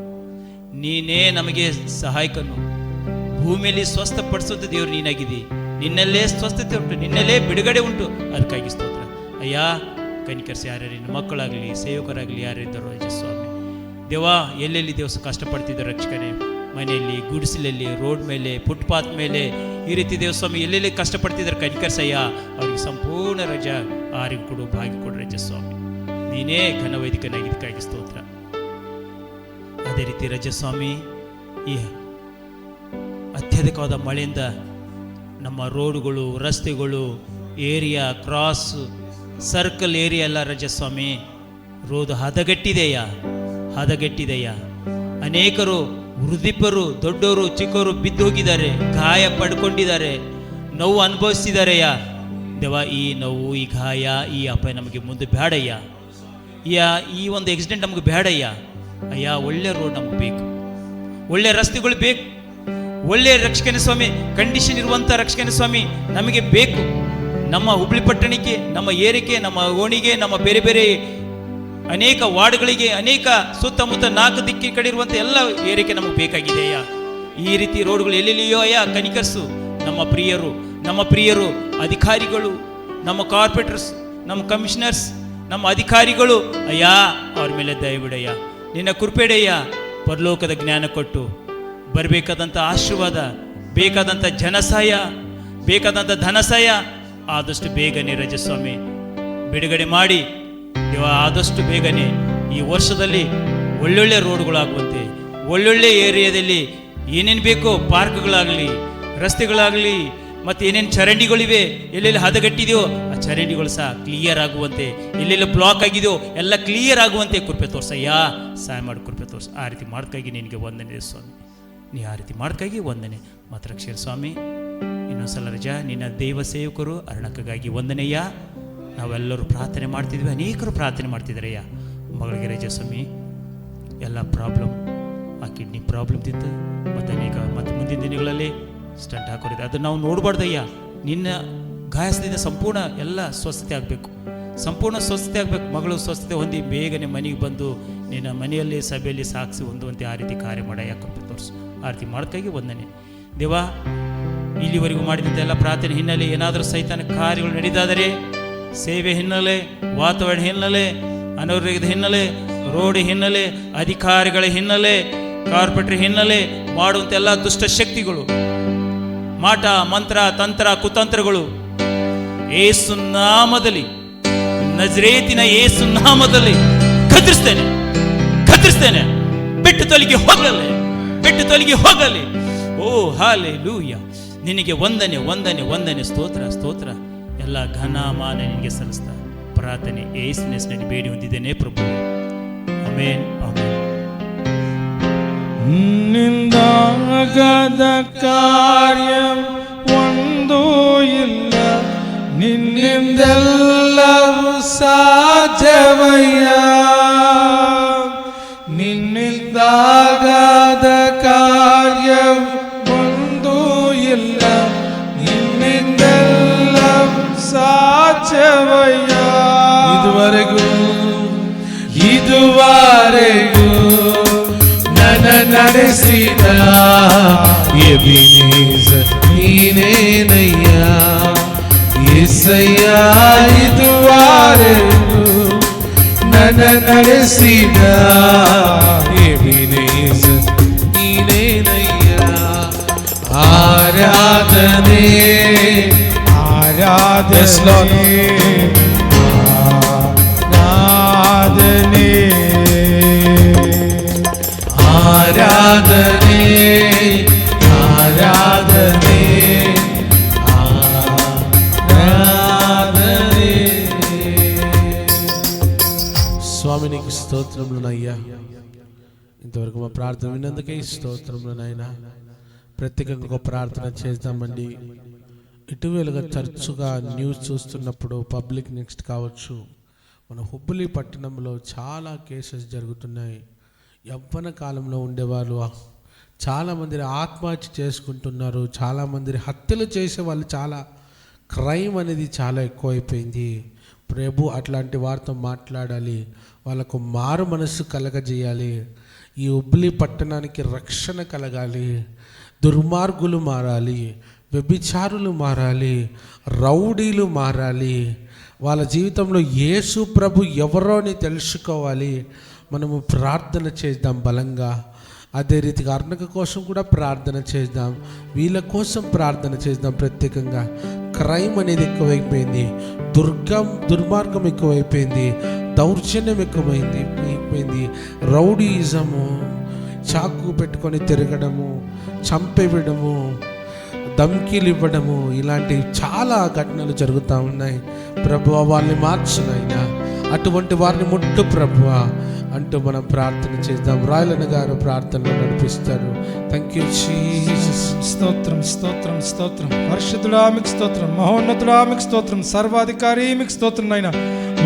ನೀನೇ ನಮಗೆ ಸಹಾಯಕನು, ಭೂಮಿಯಲ್ಲಿ ಸ್ವಸ್ಥಪಡಿಸುತ್ತ ದೇವರು ನೀನಾಗಿದ್ದಿ, ನಿನ್ನಲ್ಲೇ ಸ್ವಸ್ಥತೆ ಉಂಟು, ನಿನ್ನಲ್ಲೇ ಬಿಡುಗಡೆ ಉಂಟು. ಅದಕ್ಕಾಗಿ ಸ್ತೋತ್ರ ಅಯ್ಯ. ಕನಿಕರಿಸಿ. ಯಾರ್ಯಾರು ನಿನ್ನ ಮಕ್ಕಳಾಗಲಿ ಸೇವಕರಾಗಲಿ ಯಾರಿದ್ದಾರೋ ಸ್ವಾಮಿ ದೇವಾ, ಎಲ್ಲೆಲ್ಲಿ ದೇವಸ ಕಷ್ಟಪಡ್ತಿದ್ದಾರೆ ರಕ್ಷಕನೇ, ಮನೆಯಲ್ಲಿ, ಗುಡಿಸಲಲ್ಲಿ, ರೋಡ್ ಮೇಲೆ, ಫುಟ್ಪಾತ್ ಮೇಲೆ, ಈ ರೀತಿ ದೇವಸ್ವಾಮಿ ಎಲ್ಲೆಲ್ಲಿ ಕಷ್ಟಪಡ್ತಿದ್ದಾರೆ ಕನಿಕರಿಸಯ್ಯ. ಅವ್ರಿಗೆ ಸಂಪೂರ್ಣ ರಜಾ ಆರಿಗೆ ಕೊಡು, ಭಾಗ್ಯ ಕೊಡು ರಜಸ್ವಾಮಿ. ನೀನೇ ಘನವೈದಿಕನಾಗಿದ್ದಕ್ಕಾಗಿ ಸ್ತೋತ್ರ. ಅದೇ ರೀತಿ ರಜಸ್ವಾಮಿ, ಈ ಅತ್ಯಧಿಕವಾದ ಮಳೆಯಿಂದ ನಮ್ಮ ರೋಡ್ಗಳು, ರಸ್ತೆಗಳು, ಏರಿಯಾ, ಕ್ರಾಸ್, ಸರ್ಕಲ್ ಏರಿಯಾ ಎಲ್ಲ ರಜಸ್ವಾಮಿ ರೋಡ್ ಹದಗೆಟ್ಟಿದೆಯಾ. ಅನೇಕರು ವೃದ್ಧಿಪರು, ದೊಡ್ಡವರು, ಚಿಕ್ಕವರು ಬಿದ್ದು ಹೋಗಿದ್ದಾರೆ, ಗಾಯ ಪಡ್ಕೊಂಡಿದ್ದಾರೆ, ನೋವು ಅನುಭವಿಸ್ತಿದ್ದಾರೆಯ್ಯ ದೇವ. ಈ ನೋವು, ಈ ಗಾಯ, ಈ ಅಪಾಯ ನಮಗೆ ಮುಂದೆ ಬೇಡಯ್ಯ. ಈ ಒಂದು ಆಕ್ಸಿಡೆಂಟ್ ನಮಗೆ ಬೇಡಯ್ಯ. ಅಯ್ಯ, ಒಳ್ಳೆ ರೋಡ್ ನಮಗೆ ಬೇಕು, ಒಳ್ಳೆ ರಸ್ತೆಗಳು ಬೇಕು, ಒಳ್ಳೆ ರಕ್ಷಕನ ಸ್ವಾಮಿ ಕಂಡೀಷನ್ ಇರುವಂಥ ರಕ್ಷಕನ ಸ್ವಾಮಿ ನಮಗೆ ಬೇಕು. ನಮ್ಮ ಹುಬ್ಳಿ ಪಟ್ಟಣಕ್ಕೆ, ನಮ್ಮ ಏರಿಕೆ, ನಮ್ಮ ಓಣಿಗೆ, ನಮ್ಮ ಬೇರೆ ಬೇರೆ ಅನೇಕ ವಾರ್ಡ್ಗಳಿಗೆ, ಅನೇಕ ಸುತ್ತಮುತ್ತ 4 ದಿಕ್ಕಿ ಕಡೆ ಇರುವಂಥ ಎಲ್ಲ ಏರಿಕೆ ನಮಗೆ ಬೇಕಾಗಿದೆಯಾ. ಈ ರೀತಿ ರೋಡ್ಗಳು ಎಲ್ಲೆಲ್ಲಿಯೋ ಅಯ್ಯ ಕನಿಕರಿಸು. ನಮ್ಮ ಪ್ರಿಯರು ಅಧಿಕಾರಿಗಳು, ನಮ್ಮ ಕಾರ್ಪೊರೇಟರ್ಸ್, ನಮ್ಮ ಕಮಿಷನರ್ಸ್, ನಮ್ಮ ಅಧಿಕಾರಿಗಳು ಅಯ್ಯ, ಅವ್ರ ಮೇಲೆ ದಯವಿಡಯ್ಯ, ನಿನ್ನ ಕೃಪೆಡೆಯ್ಯ. ಪರಲೋಕದ ಜ್ಞಾನ ಕೊಟ್ಟು ಬರಬೇಕಾದಂಥ ಆಶೀರ್ವಾದ, ಬೇಕಾದಂಥ ಜನಸಹಾಯ, ಬೇಕಾದಂಥ ಧನಸಹಾಯ ಆದಷ್ಟು ಬೇಗನೆ ರಜಸ್ವಾಮಿ ಬಿಡುಗಡೆ ಮಾಡಿ ದೇವ. ಆದಷ್ಟು ಬೇಗನೆ ಈ ವರ್ಷದಲ್ಲಿ ಒಳ್ಳೊಳ್ಳೆ ರೋಡ್ಗಳಾಗುವಂತೆ, ಒಳ್ಳೊಳ್ಳೆ ಏರಿಯಾದಲ್ಲಿ ಏನೇನು ಬೇಕೋ ಪಾರ್ಕ್ಗಳಾಗಲಿ, ರಸ್ತೆಗಳಾಗಲಿ, ಮತ್ತು ಏನೇನು ಚರಂಡಿಗಳಿವೆ, ಎಲ್ಲೆಲ್ಲಿ ಹದಗೆಟ್ಟಿದೆಯೋ ಆ ಚರಂಡಿಗಳು ಸಹ ಕ್ಲಿಯರ್ ಆಗುವಂತೆ, ಎಲ್ಲೆಲ್ಲಿ ಬ್ಲಾಕ್ ಆಗಿದೆಯೋ ಎಲ್ಲ ಕ್ಲಿಯರ್ ಆಗುವಂತೆ ಕೃಪೆ ತೋರ್ಸಯ್ಯ. ಸಹಾಯ ಮಾಡಿ ಕೃಪೆ ತೋರ್ಸ. ಆ ರೀತಿ ಮಾಡ್ಕಾಗಿ ನಿನಗೆ ವಂದನೆ ಸ್ವಾಮಿ. ನೀ ಆ ರೀತಿ ಮಾಡ್ಕಾಗಿ ವಂದನೆ. ಮಾತ್ರ ರಕ್ಷಕ ಸ್ವಾಮಿ, ಇನ್ನೊಂದ್ಸಲ ರಜಾ ನಿನ್ನ ದೈವ ಸೇವಕರು ಅರ್ಣಕ್ಕಾಗಿ ವಂದನೆಯ್ಯ. ನಾವೆಲ್ಲರೂ ಪ್ರಾರ್ಥನೆ ಮಾಡ್ತಿದ್ವಿ, ಅನೇಕರು ಪ್ರಾರ್ಥನೆ ಮಾಡ್ತಿದ್ದಾರಯ್ಯ. ಮಗಳಿಗೆ ರಜಾ ಸ್ವಾಮಿ ಎಲ್ಲ ಪ್ರಾಬ್ಲಮ್, ಆ ಕಿಡ್ನಿ ಪ್ರಾಬ್ಲಮ್ದಿಂದ ಮತ್ತು ಅನೇಕ ಮತ್ತು ಮುಂದಿನ ದಿನಗಳಲ್ಲಿ ಸ್ಟಂಟ್ ಹಾಕೋರಿದೆ, ಅದನ್ನು ನಾವು ನೋಡಬಾರ್ದಯ್ಯ. ನಿನ್ನ ಗಾಯಸದಿಂದ ಸಂಪೂರ್ಣ ಎಲ್ಲ ಸ್ವಸ್ಥತೆ ಆಗಬೇಕು, ಸಂಪೂರ್ಣ ಸ್ವಸ್ಥತೆ ಆಗಬೇಕು. ಮಗಳು ಸ್ವಸ್ಥತೆ ಹೊಂದಿ ಬೇಗನೆ ಮನೆಗೆ ಬಂದು ನಿನ್ನ ಮನೆಯಲ್ಲಿ ಸಭೆಯಲ್ಲಿ ಸಾಕ್ಷಿ ಹೊಂದುವಂತೆ ಆ ರೀತಿ ಕಾರ್ಯ ಮಾಡಯ್ಯ ಕೃಪೆ ತೋರಿಸು. ಆ ರೀತಿ ಮಾಡೋಕ್ಕಾಗಿ ವಂದನೆ ದೇವಾ. ಇಲ್ಲಿವರೆಗೂ ಮಾಡಿದಂಥ ಎಲ್ಲ ಪ್ರಾರ್ಥನೆ ಹಿನ್ನೆಲೆ ಏನಾದರೂ ಸೈತಾನ ಕಾರ್ಯಗಳು ನಡೀತಾದರೆ, ಸೇವೆ ಹಿನ್ನೆಲೆ, ವಾತಾವರಣ ಹಿನ್ನೆಲೆ, ಅನಾರೋಗ್ಯದ ಹಿನ್ನೆಲೆ, ರೋಡ್ ಹಿನ್ನೆಲೆ, ಅಧಿಕಾರಿಗಳ ಹಿನ್ನೆಲೆ, ಕಾರ್ಪೊರೇಟರ್ ಹಿನ್ನೆಲೆ ಮಾಡುವಂಥ ಎಲ್ಲ ದುಷ್ಟ ಶಕ್ತಿಗಳು, ಮಾಟ ಮಂತ್ರ ತಂತ್ರ ಕುತಂತ್ರಗಳು ಯೇಸು ನಾಮದಲ್ಲಿ, ನಜರೇತಿನ ಯೇಸು ನಾಮದಲ್ಲಿ ಖಂಡಿಸ್ತೇನೆ. ಬಿಟ್ಟು ತೊಲಗಿ ಹೋಗಲಿ. ಓ ಹಾಲೆಲೂಯಾ. ನಿನಗೆ ವಂದನೆ. ಸ್ತೋತ್ರ. ಎಲ್ಲ ಘನಮಾನ ನಿನಗೆ ಸಲ್ಲಿಸ್ತಾ ಪ್ರಾರ್ಥನೆ ಯೇಸುವಿನ ಹೆಸರಿನಲ್ಲಿ ಬೇಡಿ ಹೊಂದಿದ್ದೇನೆ ಪ್ರಭು. ಆಮೆನ್. ನಿಂದಾಗದ ಕಾರ್ಯ ಒಂದೂ ಇಲ್ಲ, ನಿನ್ನಿಂದೆಲ್ಲವೂ ಸಾಧ್ಯವಯ್ಯ. ನಿನ್ನಿಂದಾಗದ ಕಾರ್ಯ ಒಂದೂ ಇಲ್ಲ, ನಿನ್ನಿಂದೆಲ್ಲವೂ ಸಾಧ್ಯವಯ್ಯ. ಇದುವರೆಗೂ ನನ್ನ ನಡೆಸಿದ ಎಬಿನೇಜರ್ ನೀನೇನಯ್ಯ యేసయ్య. ಇದುವರೆಗೂ ನನ್ನ ನಡೆಸಿದ ಎಬಿನೇಜರ್ ನೀನೇನಯ್ಯ. ಆರಾಧನೆ స్వామి నీకు స్తోత్రములు నయ్యా. ఇంతవరకు మా ప్రార్థన విన్నందుకే స్తోత్రములు నాయన. ప్రత్యేకంగా ఒక ప్రార్థన చేద్దామండి. ఇటీవలగా తరచుగా న్యూస్ చూస్తున్నప్పుడు పబ్లిక్ నెక్స్ట్ కావచ్చు, మన హుబ్బులి పట్టణంలో చాలా కేసెస్ జరుగుతున్నాయి. యవ్వన కాలంలో ఉండేవాళ్ళు చాలామంది ఆత్మహత్య చేసుకుంటున్నారు, చాలామంది హత్యలు చేసే వాళ్ళు, చాలా క్రైమ్ అనేది చాలా ఎక్కువైపోయింది. ప్రభు అట్లాంటి వారితో మాట్లాడాలి, వాళ్ళకు మారు మనస్సు కలగజేయాలి. ఈ హుబ్లీ పట్టణానికి రక్షణ కలగాలి, దుర్మార్గులు మారాలి, వ్యభిచారులు మారాలి, రౌడీలు మారాలి. వాళ్ళ జీవితంలో యేసు ప్రభు ఎవరో అని తెలుసుకోవాలి. మనము ప్రార్థన చేద్దాం బలంగా. అదే రీతిగా అర్ణక కోసం కూడా ప్రార్థన చేద్దాం, వీళ్ళ కోసం ప్రార్థన చేద్దాం. ప్రత్యేకంగా క్రైమ్ అనేది ఎక్కువైపోయింది, దుర్మార్గం ఎక్కువైపోయింది, దౌర్జన్యం ఎక్కువైపోయింది, రౌడీయిజము, చాకు పెట్టుకొని తిరగడము, చంపేయడము, ధమ్కీలు ఇవ్వడము, ఇలాంటి చాలా ఘటనలు జరుగుతూ ఉన్నాయి. ప్రభువా వాళ్ళని మార్చునైనా, అటువంటి వారిని ముట్టు ప్రభువా అంటూ మనం ప్రార్థన చేద్దాం. రాయలన్న గారు ప్రార్థనలో నడిపిస్తారు. Thank you Jesus. స్తోత్రం స్తోత్రం స్తోత్రం. పరిశుద్ధుడా మీకు స్తోత్రం, మహోన్నతుడా మీకు స్తోత్రం, సర్వాధికారి మీకు స్తోత్రం. నాయన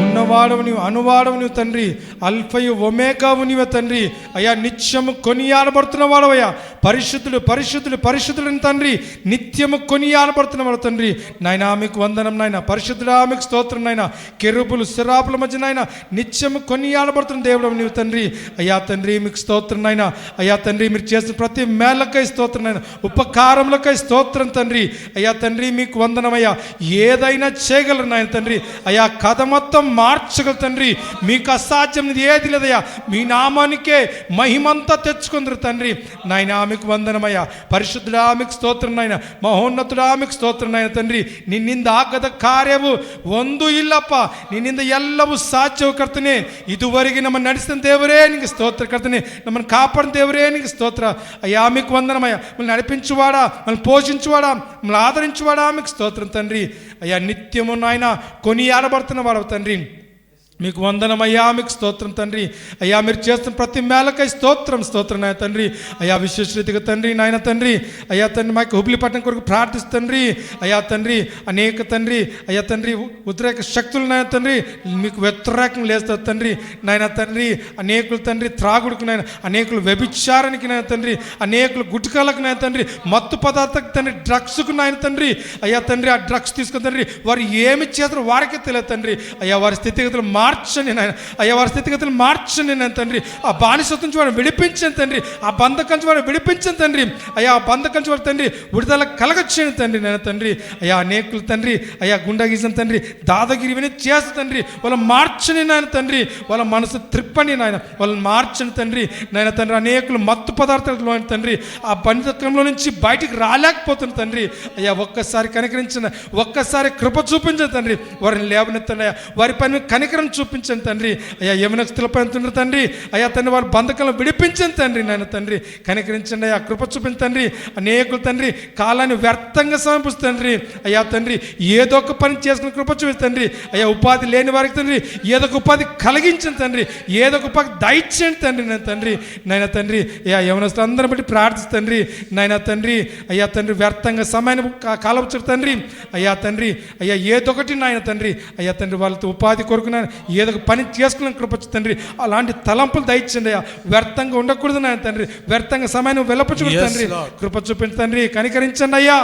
ఉన్నవాడవు నీవు, అనువాడవు నీవు తండ్రి, అల్ఫయు ఒమేగావు నీవే తండ్రి. అయ్యా నిత్యము కొనియాడబడుతున్న వాడవయ్యా, పరిశుద్ధులు పరిశుద్ధులు పరిశుద్ధులని తండ్రి, నిత్యము కొనియాడబడుతున్న వాడు తండ్రి. నాయన మీకు వందనం నాయన. పరిశుద్ధుడా మీకు స్తోత్రం నాయన. కెరూబులు శరాపుల మధ్య నాయన నిత్యము కొనియాడబడుతున్న దేవుడు నీవు తండ్రి. అయ్యా తండ్రి మీకు స్తోత్రం నాయన. అయ్యా తండ్రి మీరు చేసిన ప్రతి మేలకై స్తోత్రం నాయన, ఉపకారములకై స్తోత్రం తండ్రి. అయ్యా తండ్రి మీకు వందనమయ్యా. ఏదైనా చేయగలరు నాయన తండ్రి. అయ్యా కథ మొత్తం మార్చగల తండ్రి, మీకు అసాధ్యం ఏది లేదయ్యా. మీ నామానికే మహిమంతా తెచ్చుకుందరు తండ్రి. నాయన మీకు వందనమయ్యా. పరిశుద్ధుడా మీకు స్తోత్రం నాయన. మహోన్నతుడా మీకు స్తోత్రం నాయన తండ్ರಿ. ನಿನ್ನಿಂದ ಆಗದ ಕಾರ್ಯವು ಒಂದು ಇಲ್ಲಪ್ಪ, ನಿನ್ನಿಂದ ಎಲ್ಲವೂ ಸಾಧ್ಯವು ಕರ್ತನೆ. ಇದುವರೆಗೆ ನಮ್ಮನ್ನು ನಡೆಸಿದ ದೇವರೇ ನಿಮಗೆ ಸ್ತೋತ್ರ ಕರ್ತನೆ. ನಮ್ಮನ್ನು కాపాడిన దేవరే నీకు స్తోత్ర. అయ్యా మీకు వందనమయ్యా. మమ్మల్ని నడిపించువాడా, మమ్మల్ని పోషించువాడా, మమ్మల్ని ఆదరించువాడా మీకు స్తోత్రం తండ్రి. అయ్యా నిత్యము నాయన కొనియాడబడుతున్న వాడు తండ్రి, మీకు వందనమయ్యా, మీకు స్తోత్రం తండ్రి. అయ్యా మీరు చేస్తున్న ప్రతి మేలకై స్తోత్రం స్తోత్రం నాయన తండ్రి. అయ్యా విశేష రీతిగా తండ్రి నాయన తండ్రి. అయ్యా తండ్రి మాకు హుబ్లీ పట్టణం కొరకు ప్రార్థిస్తండ్రి. అయ్యా తండ్రి అనేక తండ్రి, అయ్యా తండ్రి ఉద్రేక శక్తులు నాయన తండ్రి మీకు వ్యతిరేకం లేస్తారు తండ్రి. నాయన తండ్రి అనేకులు తండ్రి త్రాగుడుకు నాయన, అనేకులు వ్యభిచారానికి నాయన తండ్రి, అనేకులు గుట్కాలకు నాయన తండ్రి, మత్తు పదార్థాలకు తండ్రి, డ్రగ్స్కు నాయన తండ్రి. అయ్యా తండ్రి ఆ డ్రగ్స్ తీసుకుని తండ్రి వారు ఏమి చేస్తారో వారికే తెలియదు తండ్రి. అయ్యా వారి స్థితిగతులు మార్చండి నాయన. అయ్యా వారి స్థితిగతులు మార్చండి నేను తండ్రి. ఆ బానిసత్వం నుంచి వారిని విడిపించండి తండ్రి. ఆ బంధకం నుంచి వారిని విడిపించండి తండ్రి. అయ్యా ఆ బంధకం నుంచి వారి తండ్రి విడుదల కలగచ్చేయండి తండ్రి నేను తండ్రి. అయ్యా అనేకులు తండ్రి అయ్యా గుండాగీసం తండ్రి, దాదాగిరి ఇవన్నీ చేస్తా తండ్రి. వాళ్ళని మార్చండి నాయన తండ్రి. వాళ్ళ మనసు త్రిప్పండి నాయన, వాళ్ళని మార్చండి తండ్రి నాయన తండ్రి. అనేకులు మత్తు పదార్థాలు తండ్రి ఆ బంధకంలో నుంచి బయటికి రాలేకపోతుంది తండ్రి. అయ్యా ఒక్కసారి కనికరించండి, ఒక్కసారి కృప చూపించండి తండ్రి. వారిని లేవనెత్తండి అయ్యా, వారి పైన కనికరం చూపించండి తండ్రి. అయ్యా యమున స్థిరపడుతున్నారు తండ్రి. అయ్యా తండ్రి వారి బంధకాలను విడిపించండి తండ్రి నాయన తండ్రి. కనికరించండి అయ్యా, కృప చూపించండి తండ్రి. అనేకులు తండ్రి కాలాన్ని వ్యర్థంగా సమర్పిస్తుంది తండ్రి. అయ్యా తండ్రి ఏదో ఒక పని చేసుకుని కృప చూపించండి తండ్రి. అయ్యా ఉపాధి లేని వారికి తండ్రి ఏదో ఒక ఉపాధి కలిగించండి తండ్రి. ఏదో ఒక ఉపాధి దయచేయండి తండ్రి నేను తండ్రి నాయన తండ్రి. అయ్యా యమునస్తులు అందరిని బట్టి ప్రార్థిస్తండ్రి నాయన తండ్రి. అయ్యా తండ్రి వ్యర్థంగా సమయాన్ని కాలవచ్చు తండ్రి. అయ్యా తండ్రి అయ్యా ఏదో ఒకటి నాయన తండ్రి. అయ్యా తండ్రి వాళ్ళతో ఉపాధి కొరకు ఏదో ఒక పని చేసుకుని కృపచ్చు తండ్రి. అలాంటి తలంపులు దయచండి అయ్యా. వ్యర్థంగా ఉండకూడదు నాయన తండ్రి. వ్యర్థంగా సమయాన్ని వెళ్ళపరచకూడదు తండ్రి. కృప చూపించండి తండ్రి. కనికరించండి అయ్యా,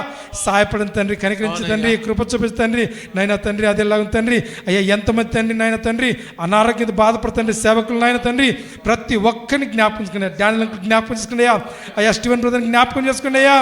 సాయపడండి తండ్రి. కనికరించండి తండ్రి, కృప చూపించండి తండ్రి నాయన తండ్రి. అదేలాగా తండ్రి అయ్యా ఎంతమంది తండ్రి నాయన తండ్రి అనారోగ్యంతో బాధపడుతండి సేవకులు నాయన తండ్రి. ప్రతి ఒక్కరిని జ్ఞాపకం చేసుకుని, ధ్యానాలను జ్ఞాపకం చేసుకుని అయ్యా. అయ్యా స్టీవెన్ బ్రదర్ని జ్ఞాపకం చేసుకోండి అయ్యా.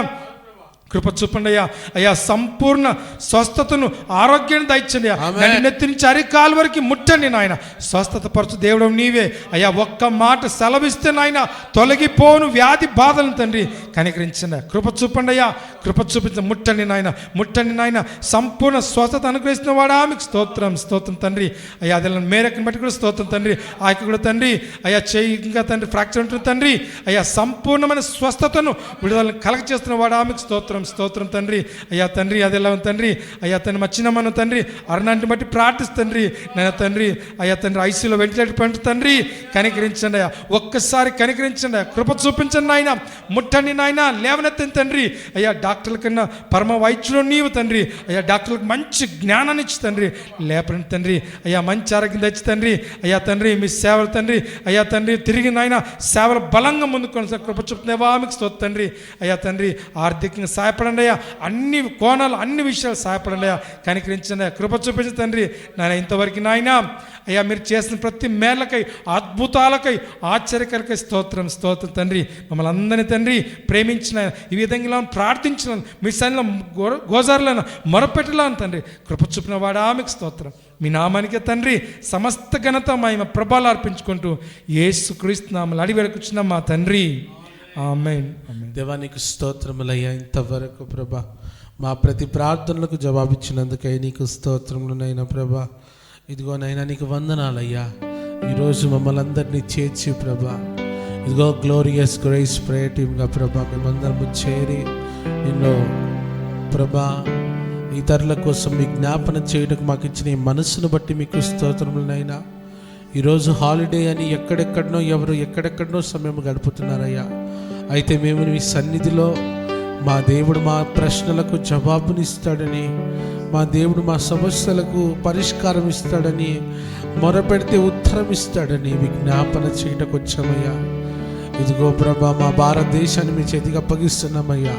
కృప చూపండి అయ్యా. అయ్యా సంపూర్ణ స్వస్థతను ఆరోగ్యాన్ని దయచండి అయ్యా. నెత్తి నుంచి అరికాలు వరకు ముట్టండి నాయన. స్వస్థత పరచు దేవుడు నీవే అయ్యా. ఒక్క మాట సెలవిస్తే నాయన తొలగిపోను వ్యాధి బాధలను తండ్రి. కనికరించండి, కృప చూపండి అయ్యా. కృప చూపించండి, ముట్టండి నాయన, ముట్టండి నాయన. సంపూర్ణ స్వస్థత అనుగ్రహిస్తున్న వాడా మీకు స్తోత్రం స్తోత్రం తండ్రి. అయ్యా అదే మేరకుని బట్టి కూడా స్తోత్రం తండ్రి. ఆయన కూడా తండ్రి అయ్యా చేయి ఇంకా తండ్రి ఫ్రాక్చర్ ఉంటుంది తండ్రి. అయ్యా సంపూర్ణమైన స్వస్థతను విడుదలను కలగ చేస్తున్న వాడా మీకు స్తోత్రం స్తోత్రం తండ్రి. అయ్యా తండ్రి అదేలా తండ్రి. అయ్యా తండ్రి మచ్చినమ్మను తండ్రి అరుణాన్ని బట్టి ప్రార్థిస్తండ్రి నేను తండ్రి. అయ్యా తండ్రి ఐసీలో వెంటిలేటర్ పండు తండ్రి. కనికరించండి అయ్యా, ఒక్కసారి కనికరించండి అయ్యా. కృప చూపించండి నాయన. ముట్టండి నాయన, లేవనెత్తండి తండ్రి. అయ్యా డాక్టర్ల కన్నా పరమ వైద్యుడు నీవు తండ్రి. అయ్యా డాక్టర్లకు మంచి జ్ఞానాన్ని ఇచ్చి తండ్రి లేపండి తండ్రి. అయ్యా మంచి ఆరోగ్యం తెచ్చి తండ్రి. అయ్యా తండ్రి మీ సేవలు తండ్రి. అయ్యా తండ్రి తిరిగి నాయన సేవలు బలంగా ముందుకు కొనసాగి కృప చూపుతున్నావా మీకు స్తోత్రం తండ్రి. అయ్యా తండ్రి ఆర్థికంగా సహాయపడండి అయ్యా, అన్ని కోణాలు అన్ని విషయాలు సహాయపడండి అయ్యా, కనికరించండి అయ్యా, కృప చూపించండి తండ్రి. నాయన ఇంతవరకు నాయన అయ్యా మీరు చేసిన ప్రతి మేళ్ళకై అద్భుతాలకై ఆశ్చర్యకరకై స్తోత్రం స్తోత్రం తండ్రి. మమ్మల్ని అందరినీ తండ్రి ప్రేమించిన ఈ విధంగా ప్రార్థించిన మీ సన్నిలో గోజారులను మొరపెట్టలాను తండ్రి కృప చూపిన వాడా మీకు స్తోత్రం. మీ నామానికే తండ్రి సమస్త ఘనత మహిమ ప్రభావాలు అర్పించుకుంటూ యేసుక్రీస్తు నామములో అడిగి వేడుకొచ్చున్నాం మా తండ్రి, ఆమేన్. దేవానికి స్తోత్రములయ్యా. ఇంతవరకు ప్రభా మా ప్రతి ప్రార్థనలకు జవాబిచ్చినందుకై నీకు స్తోత్రములనైనా ప్రభా. ఇదిగోనైనా నీకు వందనాలయ్యా. ఈరోజు మమ్మల్ని అందరినీ చేర్చి ప్రభా ఇదిగో గ్లోరియస్ గ్రేస్ ప్రేయర్ టీమ్గా ప్రభా మేమందరము చేరి నిన్ను ప్రభా ఇతరుల కోసం మీ జ్ఞాపన చేయడానికి మాకు ఇచ్చిన ఈ మనసును బట్టి మీకు స్తోత్రములనైనా. ఈరోజు హాలిడే అని ఎక్కడెక్కడనో ఎవరు ఎక్కడెక్కడనో సమయం గడుపుతున్నారయ్యా. అయితే మేము మీ సన్నిధిలో మా దేవుడు మా ప్రశ్నలకు జవాబునిస్తాడని, మా దేవుడు మా సమస్యలకు పరిష్కారం ఇస్తాడని, మొరపెడితే ఉత్తరం ఇస్తాడని విజ్ఞాపన చేయటకు వచ్చామయ్యా. ఇదిగో ప్రభా మా భారతదేశాన్ని మీ చేతికి అప్పగిస్తున్నామయ్యా.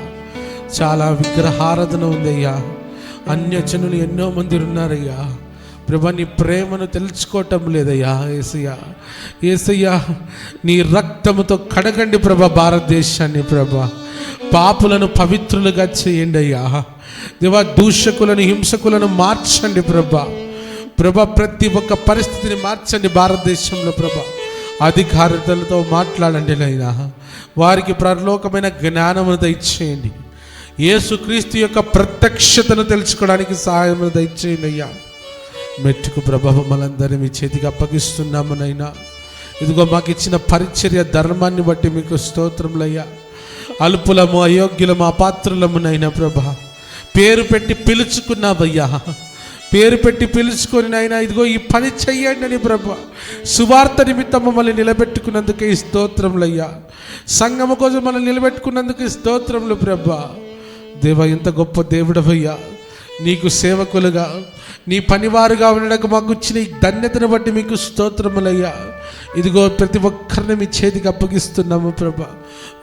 చాలా విగ్రహారాధన ఉందయ్యా. అన్యజనులు ఎన్నో మంది ఉన్నారయ్యా. ప్రభా నీ ప్రేమను తెలుసుకోవటం లేదయ్యా. యేసయ్యా యేసయ్యా నీ రక్తముతో కడగండి ప్రభా భారతదేశాన్ని. ప్రభా పాపులను పవిత్రులుగా చేయండి అయ్యా. దేవా దూషకులను హింసకులను మార్చండి ప్రభా. ప్రభా ప్రతి ఒక్క పరిస్థితిని మార్చండి భారతదేశంలో. ప్రభా అధికారులతో మాట్లాడండి నైనా. వారికి పరలోకమైన జ్ఞానమును దయచేయండి. యేసుక్రీస్తు యొక్క ప్రత్యక్షతను తెలుసుకోవడానికి సహాయం దయచేయండి అయ్యా. మెట్టుకు ప్రభావం మనందరినీ మీ చేతికి అప్పగిస్తున్నామునైనా. ఇదిగో మాకు ఇచ్చిన పరిచర్య ధర్మాన్ని బట్టి మీకు స్తోత్రములయ్యా. అల్పులము అయోగ్యులము అపాత్రులమునైనా ప్రభా పేరు పెట్టి పిలుచుకున్నావయ్యా. పేరు పెట్టి పిలుచుకొని నైనా ఇదిగో ఈ పని చెయ్యండి అని ప్రభా సువార్త నిమిత్తం మమ్మల్ని నిలబెట్టుకున్నందుకు ఈ స్తోత్రములయ్యా. సంఘము కోసం మనల్ని నిలబెట్టుకున్నందుకు ఈ స్తోత్రములు ప్రభా. దేవా ఎంత గొప్ప దేవుడవయ్యా. నీకు సేవకులుగా నీ పనివారుగా ఉండడానికి మాకు ఇచ్చిన ఈ ధన్యతను బట్టి మీకు స్తోత్రములయ్యా. ఇదిగో ప్రతి ఒక్కరిని మీ చేతికి అప్పగిస్తున్నాము ప్రభా.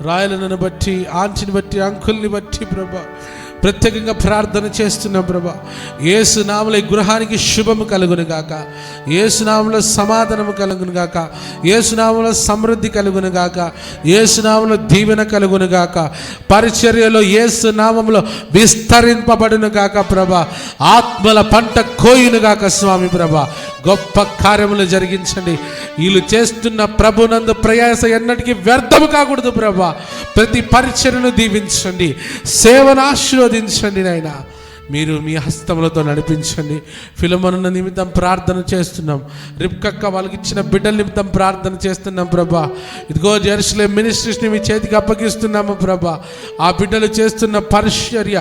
రాయలను బట్టి ఆంచిని బట్టి అంకుల్ని బట్టి ప్రభా ప్రత్యేకంగా ప్రార్థన చేస్తున్నాం ప్రభా. యేసు నామములో ఈ గృహానికి శుభము కలుగును గాక. యేసు నామములో సమాధానము కలుగును గాక. యేసు నామములో సమృద్ధి కలుగును గాక. యేసు నామములో దీవెన కలుగును గాక. పరిచర్యలో యేసు నామములో విస్తరింపబడును గాక ప్రభా. ఆత్మల పంట కోయును గాక స్వామి ప్రభా. గొప్ప కార్యములు జరిగించండి. వీళ్ళు చేస్తున్న ప్రభునందు ప్రయాస ఎన్నటికీ వ్యర్థము కాకూడదు ప్రభా. ప్రతి పరిచర్యను దీవించండి, సేవను ఆశీర్వదించండి నాయనా. మీరు మీ హస్తములతో నడిపించండి. ఫిలమోను నిమిత్తం ప్రార్థన చేస్తున్నాం. రిబ్కక్క వాళ్ళకి ఇచ్చిన బిడ్డల నిమిత్తం ప్రార్థన చేస్తున్నాం ప్రభా. ఇదిగో జెరూసలేం మినిస్ట్రీస్ని మీ చేతికి అప్పగిస్తున్నాము ప్రభా. ఆ బిడ్డలు చేస్తున్న పరిచర్య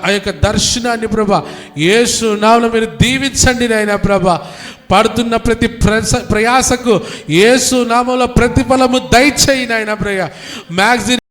ఆ యొక్క దర్శనాన్ని ప్రభా యేసు నామములో మీరు దీవించండి నాయనా ప్రభా. పడుతున్న ప్రతి ప్రయాసకు యేసు నామములో ప్రతిఫలము దయచేయి నాయనా ప్రభా. మ్యాగజైన్